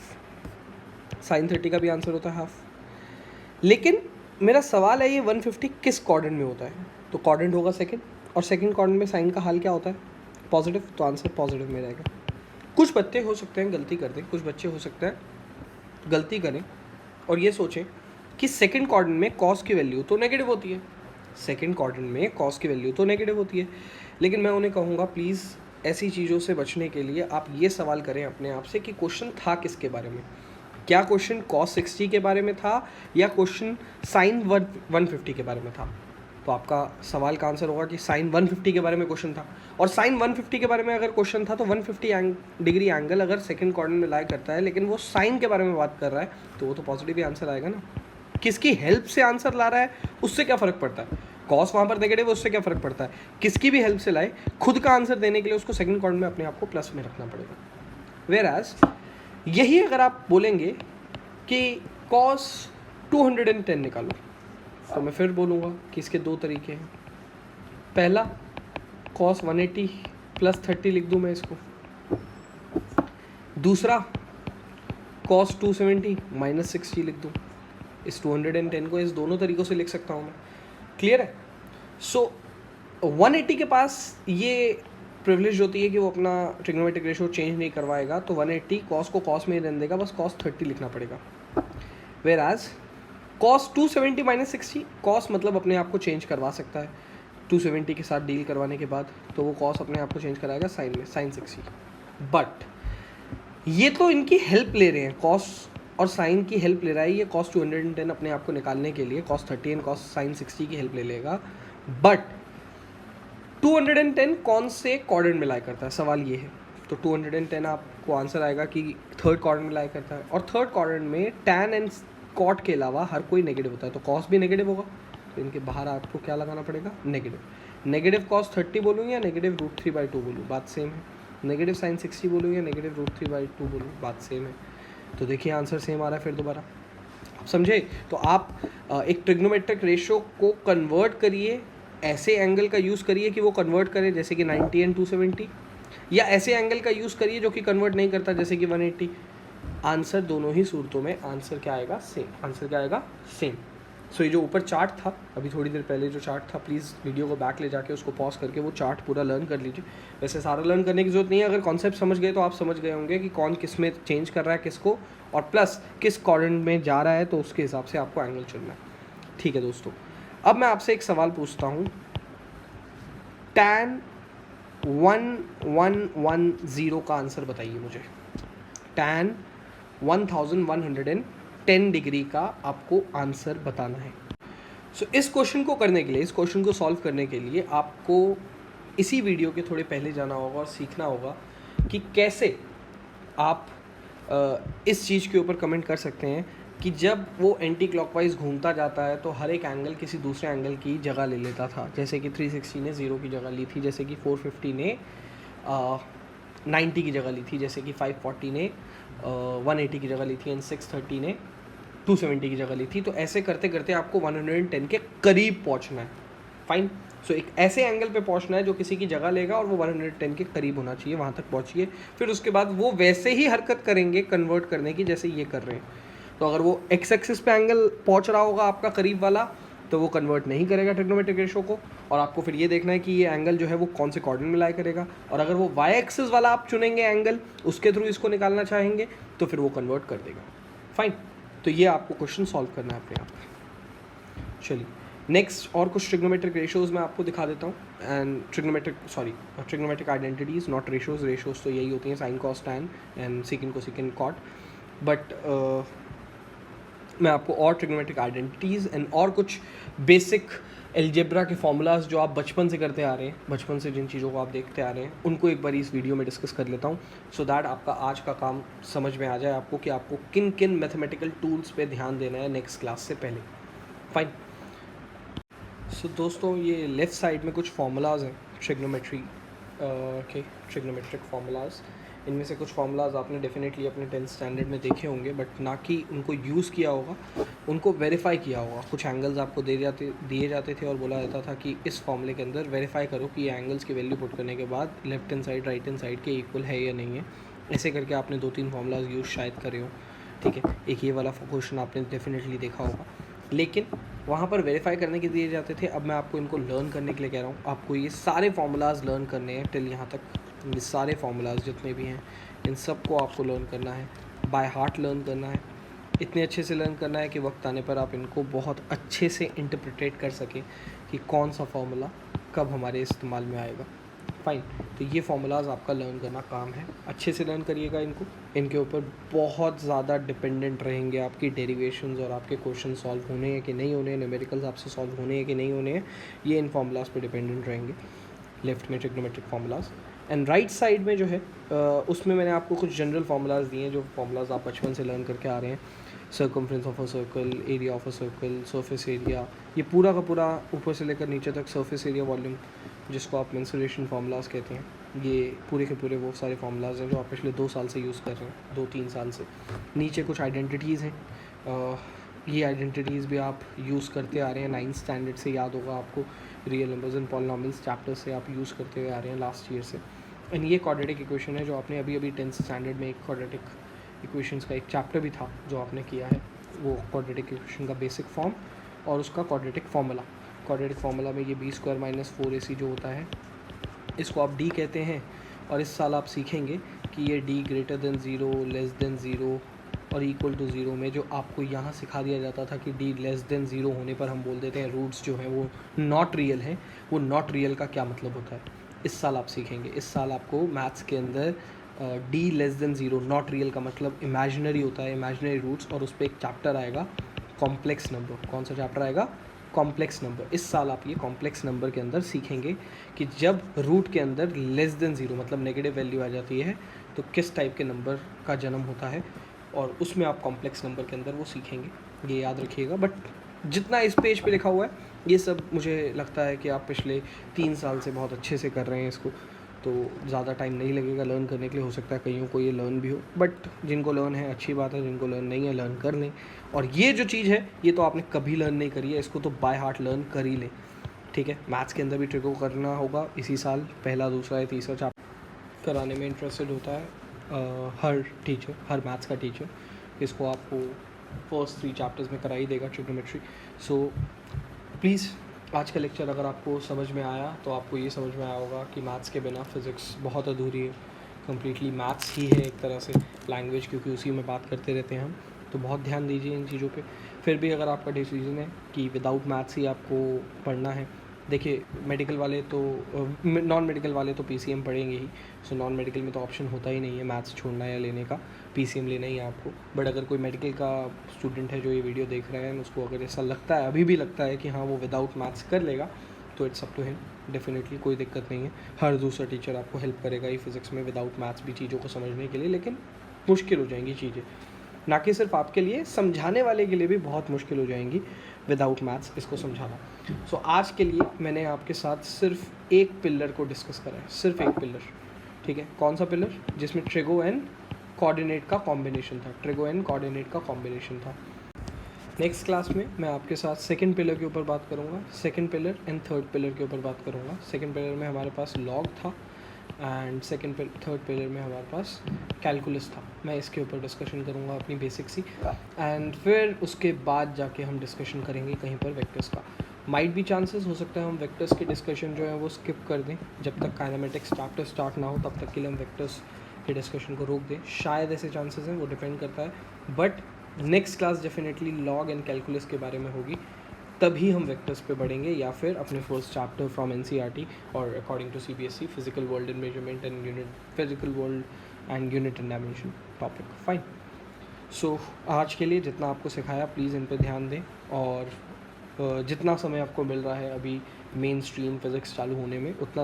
साइन 30 का भी आंसर होता है हाफ। लेकिन मेरा सवाल है, ये 150 किस क्वाड्रेंट में होता है? तो क्वाड्रेंट होगा सेकंड, और सेकंड क्वाड्रेंट में साइन का हाल क्या होता है? पॉजिटिव, तो आंसर पॉजिटिव में रहेगा। कुछ बच्चे हो सकते हैं गलती कर दें, कुछ बच्चे हो सकते हैं गलती करें और ये सोचें कि सेकंड क्वाड्रेंट में कॉस की वैल्यू तो नेगेटिव होती है, सेकंड क्वाड्रेंट में कॉस की वैल्यू तो नेगेटिव होती है। लेकिन मैं उन्हें कहूँगा प्लीज़ ऐसी चीज़ों से बचने के लिए आप ये सवाल करें अपने आप से कि क्वेश्चन था किसके बारे में। क्या क्वेश्चन cos 60 के बारे में था या क्वेश्चन sin 150 के बारे में था। तो आपका सवाल का आंसर होगा कि sin 150 के बारे में क्वेश्चन था, और sin 150 के बारे में अगर क्वेश्चन था तो 150 डिग्री एंगल अगर सेकंड क्वाड्रेंट में लाई करता है, लेकिन वो sin के बारे में बात कर रहा है, तो वो तो पॉजिटिव ही आंसर आएगा ना। किसकी हेल्प से आंसर ला रहा है उससे क्या फ़र्क पड़ता है, कॉस वहाँ पर नेगेटिव है उससे क्या फ़र्क पड़ता है। किसकी भी हेल्प से लाए, खुद का आंसर देने के लिए उसको सेकंड क्वाड्रेंट में अपने आप को प्लस में रखना पड़ेगा। वेयर एज यही अगर आप बोलेंगे कि cos 210 निकालो, तो मैं फिर बोलूँगा कि इसके दो तरीके हैं। पहला cos 180 प्लस 30 लिख दूँ मैं इसको, दूसरा cos 270 माइनस 60 लिख दूँ। इस 210 को इस दोनों तरीक़ों से लिख सकता हूँ मैं। क्लियर है। सो 180 के पास ये प्रिविलेज होती है कि वो अपना ट्रिग्नोमेट्रिक रेशो चेंज नहीं करवाएगा, तो 180 cos को cos में ही रहने देगा, बस cos 30 लिखना पड़ेगा। Where as cos 270 minus 60, cos मतलब अपने आप को चेंज करवा सकता है 270 के साथ डील करवाने के बाद, तो वो cos अपने आप को चेंज कराएगा sin में, sin 60। बट ये तो इनकी हेल्प ले रहे हैं, cos और sin की हेल्प ले रहा है ये cos 210 अपने आप को निकालने के लिए, cos 30 एंड cos sin 60 की हेल्प ले लेगा। बट 210 कौन से क्वाड्रेंट में लाई करता है, सवाल ये है। तो 210 आपको आंसर आएगा कि थर्ड क्वाड्रेंट में लाई करता है, और थर्ड क्वाड्रेंट में tan एंड cot के अलावा हर कोई नेगेटिव होता है, तो cos भी नेगेटिव होगा, तो इनके बाहर आपको क्या लगाना पड़ेगा, नेगेटिव। नेगेटिव cos 30 बोलूँ या नेगेटिव √3/2 बोलूँ, बात सेम है। नेगेटिव sin 60 बोलूँ या नेगेटिव √3/2 बोलूँ, बात सेम है। तो देखिए आंसर सेम आ रहा है फिर दोबारा, आप समझे। तो आप एक ट्रिग्नोमेट्रिक रेशो को कन्वर्ट करिए, ऐसे एंगल का यूज़ करिए कि वो कन्वर्ट करे, जैसे कि 90 एंड 270, या ऐसे एंगल का यूज़ करिए जो कि कन्वर्ट नहीं करता, जैसे कि 180। आंसर दोनों ही सूरतों में आंसर क्या आएगा, सेम। आंसर क्या आएगा, सेम। सो ये जो ऊपर चार्ट था अभी थोड़ी देर पहले जो चार्ट था, प्लीज़ वीडियो को बैक ले जाके उसको पॉज करके वो चार्ट पूरा लर्न कर लीजिए। वैसे सारा लर्न करने की ज़रूरत नहीं है, अगर कॉन्सेप्ट समझ गए तो आप समझ गए होंगे कि कौन किस में चेंज कर रहा है किसको, और प्लस किस क्वाड्रेंट में जा रहा है, तो उसके हिसाब से आपको एंगल चुनना है। ठीक है दोस्तों, अब मैं आपसे एक सवाल पूछता हूँ, tan 1110 का आंसर बताइए मुझे। tan 1110 डिग्री का आपको आंसर बताना है। सो इस क्वेश्चन को करने के लिए, इस क्वेश्चन को सॉल्व करने के लिए आपको इसी वीडियो के थोड़े पहले जाना होगा और सीखना होगा कि कैसे आप इस चीज़ के ऊपर कमेंट कर सकते हैं कि जब वो एंटी क्लॉकवाइज घूमता जाता है तो हर एक एंगल किसी दूसरे एंगल की जगह ले लेता था। जैसे कि 360 ने 0 की जगह ली थी, जैसे कि 450 ने 90 की जगह ली थी, जैसे कि 540 ने 180 की जगह ली थी, एंड 630 ने 270 की जगह ली थी। तो ऐसे करते करते आपको 110 के करीब पहुंचना है। फाइन। सो एक ऐसे एंगल पे पहुंचना है जो किसी की जगह लेगा और वो 110 के करीब होना चाहिए, वहाँ तक पहुँचिए। फिर उसके बाद वो वैसे ही हरकत करेंगे कन्वर्ट करने की जैसे ये कर रहे हैं। तो अगर वो एक्स एक्सिस पे एंगल पहुंच रहा होगा आपका करीब वाला, तो वो कन्वर्ट नहीं करेगा ट्रिग्नोमेट्रिक रेशो को, और आपको फिर ये देखना है कि ये एंगल जो है वो कौन से क्वाड्रेंट में लाई करेगा। और अगर वो वाई एक्सिस वाला आप चुनेंगे एंगल, उसके थ्रू इसको निकालना चाहेंगे, तो फिर वो कन्वर्ट कर देगा। फाइन। तो ये आपको क्वेश्चन सॉल्व करना है अपने आप। चलिए नेक्स्ट और कुछ ट्रिग्नोमेट्रिक रेशोज़ मैं आपको दिखा देता हूँ, and trigonometric identities, not ratios. Ratios तो यही होती हैं, sine cos tan and secant cosecant cot. But मैं आपको और ट्रिग्नोमेट्रिक आइडेंटिटीज़ एंड और कुछ बेसिक एल्जेब्रा के फॉर्मूलाज जो आप बचपन से करते आ रहे हैं, बचपन से जिन चीज़ों को आप देखते आ रहे हैं, उनको एक बार इस वीडियो में डिस्कस कर लेता हूँ, सो दैट आपका आज का काम समझ में आ जाए आपको कि आपको किन किन मैथमेटिकल टूल्स पे ध्यान देना है नेक्स्ट क्लास से पहले। फाइन। सो दोस्तों, ये लेफ़्ट साइड में कुछ फार्मूलाज हैं ट्रिग्नोमेट्री के, ट्रिग्नोमेट्रिक फार्मूलाज। इनमें से कुछ फार्मूलाज आपने डेफिनेटली अपने 10th स्टैंडर्ड में देखे होंगे, बट ना कि उनको यूज़ किया होगा, उनको वेरीफाई किया होगा। कुछ एंगल्स आपको दिए जाते थे और बोला जाता था कि इस फॉर्मूले के अंदर वेरीफाई करो कि ये एंगल्स की वैल्यू पुट करने के बाद left hand side right hand side के इक्वल है या नहीं है। ऐसे करके आपने 2-3 फार्मूलाज यूज़ शायद करे हो। ठीक है, एक ये वाला क्वेश्चन आपने डेफिनेटली देखा होगा। लेकिन वहाँ पर वेरीफाई करने के दिए जाते थे, अब मैं आपको इनको लर्न करने के लिए कह रहा हूँ। आपको ये सारे फार्मूलाज लर्न करने हैं टिल यहाँ तक, ये सारे फार्मूलाज जितने भी हैं इन सब को आपको लर्न करना है, बाय हार्ट लर्न करना है, इतने अच्छे से लर्न करना है कि वक्त आने पर आप इनको बहुत अच्छे से इंटरप्रिटेट कर सकें कि कौन सा फार्मूला कब हमारे इस्तेमाल में आएगा। फाइन, तो ये फार्मूलाज आपका लर्न करना काम है, अच्छे से लर्न करिएगा इनको। इनके ऊपर बहुत ज़्यादा डिपेंडेंट रहेंगे आपकी डेरिवेशंस और आपके क्वेश्चन सॉल्व होने हैं कि नहीं होने हैं, न्यूमेरिकल्स आपसे सॉल्व होने हैं कि नहीं होने हैं, ये इन फार्मूलाज पे डिपेंडेंट रहेंगे। लेफ्ट में trigonometric formulas and right side में जो है उसमें मैंने आपको कुछ जनरल फार्मूलाज दिए हैं, जो फार्मूलाज आप बचपन से लर्न करके आ रहे हैं। Circumference of a circle, area of a circle, surface area, ये पूरा का पूरा ऊपर से लेकर नीचे तक सरफेस एरिया वॉल्यूम, जिसको आप मेंसुरेशन फार्मूलाज कहते हैं, ये पूरे के पूरे वो सारे फार्मूलाज हैं जो आप पिछले 2 साल से यूज़ कर रहे हैं, 2-3 साल से। नीचे कुछ आइडेंटिटीज़ हैं, ये आइडेंटिटीज़ भी आप यूज़ करते आ रहे हैं 9th स्टैंडर्ड से, याद होगा आपको, real numbers and polynomials chapter से आप यूज़ करते हुए आ रहे हैं लास्ट ईयर से। एंड ये क्वाड्रेटिक इक्वेशन है जो आपने अभी 10th स्टैंडर्ड में एक क्वाड्रेटिक इक्वेशंस का एक चैप्टर भी था जो आपने किया है, वो क्वाड्रेटिक इक्वेशन का बेसिक फॉर्म और उसका क्वाड्रेटिक फार्मूला। क्वाड्रेटिक फार्मूला में ये b² - 4ac जो होता है, इसको आप d कहते हैं, और इस साल आप सीखेंगे कि ये d > 0, < 0 और = 0 में जो आपको यहाँ सिखा दिया जाता था कि d < 0 होने पर हम बोल देते हैं रूट्स जो हैं वो नॉट रियल हैं, वो नॉट रियल का क्या मतलब होता है, इस साल आप सीखेंगे। इस साल आपको मैथ्स के अंदर d < 0 नॉट रियल का मतलब इमेजिनरी होता है, इमेजिनरी रूट्स, और उस पर एक चैप्टर आएगा कॉम्प्लेक्स नंबर। कौन सा चैप्टर आएगा? Complex number. इस साल आप ये कॉम्प्लेक्स नंबर के अंदर सीखेंगे कि जब रूट के अंदर < 0 मतलब नेगेटिव वैल्यू आ जाती है तो किस टाइप के नंबर का जन्म होता है, और उसमें आप कॉम्प्लेक्स नंबर के अंदर वो सीखेंगे, ये याद रखिएगा। बट जितना इस पेज पे लिखा हुआ है ये सब मुझे लगता है कि आप पिछले 3 साल से बहुत अच्छे से कर रहे हैं इसको, तो ज़्यादा टाइम नहीं लगेगा लर्न करने के लिए। हो सकता है कईयों को ये लर्न भी हो, बट जिनको लर्न है अच्छी बात है, जिनको लर्न नहीं है लर्न कर लें। और ये जो चीज़ है ये तो आपने कभी लर्न नहीं करी है, इसको तो बाय हार्ट लर्न कर ही लें, ठीक है। मैथ्स के अंदर भी ट्रिको करना होगा इसी साल, पहला, दूसरा या तीसरा चैप्टर कराने में इंटरेस्टेड होता है हर टीचर, हर मैथ्स का टीचर। इसको आपको फर्स्ट 3 चैप्टर्स में करा ही देगा ट्रिग्नोमेट्री। सो प्लीज़ आज का लेक्चर अगर आपको समझ में आया तो आपको ये समझ में आया होगा कि मैथ्स के बिना फ़िज़िक्स बहुत अधूरी है। कम्प्लीटली मैथ्स ही है एक तरह से लैंग्वेज, क्योंकि उसी में बात करते रहते हैं हम, तो बहुत ध्यान दीजिए इन चीज़ों पे। फिर भी अगर आपका डिसीजन है कि विदाउट मैथ्स ही आपको पढ़ना है, देखिए मेडिकल वाले तो नॉन मेडिकल वाले तो पीसीएम पढ़ेंगे ही, सो नॉन मेडिकल में तो ऑप्शन होता ही नहीं है मैथ्स छोड़ना या लेने का, पीसीएम लेना ही है आपको। बट अगर कोई मेडिकल का स्टूडेंट है जो ये वीडियो देख रहे हैं, उसको अगर ऐसा लगता है, अभी भी लगता है कि हाँ वो विदाउट मैथ्स कर लेगा, तो it's up to him, definitely कोई दिक्कत नहीं है। हर दूसरा टीचर आपको हेल्प करेगा ही फिज़िक्स में विदाउट मैथ्स भी चीज़ों को समझने के लिए, लेकिन मुश्किल हो जाएंगी चीज़ें, ना कि सिर्फ आपके लिए, समझाने वाले के लिए भी बहुत मुश्किल हो जाएंगी विदाउट मैथ्स इसको समझाना। सो आज के लिए मैंने आपके साथ सिर्फ एक पिलर को डिस्कस करा है, सिर्फ एक पिलर, ठीक है। कौन सा पिलर? जिसमें ट्रिगो एंड कोऑर्डिनेट का कॉम्बिनेशन था, ट्रिगो एंड कोऑर्डिनेट का कॉम्बिनेशन था। नेक्स्ट क्लास में मैं आपके साथ सेकंड पिलर के ऊपर बात करूँगा, second pillar and third pillar के ऊपर बात करूँगा। सेकंड पिलर में हमारे पास लॉग था एंड थर्ड पिलर में हमारे पास कैलकुलस था। मैं इसके ऊपर डिस्कशन करूँगा अपनी बेसिक सी, एंड फिर उसके बाद जाके हम डिस्कशन करेंगे कहीं पर वेक्टर्स का। माइट भी चांसेस हो सकता है हम वेक्टर्स के डिस्कशन जो है वो स्किप कर दें, जब तक काइनेमेटिक्स चैप्टर स्टार्ट ना हो तब तक के लिए हम वेक्टर्स के डिस्कशन को रोक दें, शायद ऐसे चांसेस हैं, वो डिपेंड करता है। But next class definitely log and calculus के बारे में होगी, तभी हम वेक्टर्स पे बढ़ेंगे, या फिर अपने फर्स्ट चैप्टर फ्रॉम एनसीईआरटी और according to CBSE physical world and measurement and unit, physical world and unit and dimension topic. Fine. So आज के लिए जितना आपको सिखाया प्लीज़ इन पे ध्यान दें, और जितना समय आपको मिल रहा है अभी मेन स्ट्रीम फिज़िक्स चालू होने में, उतना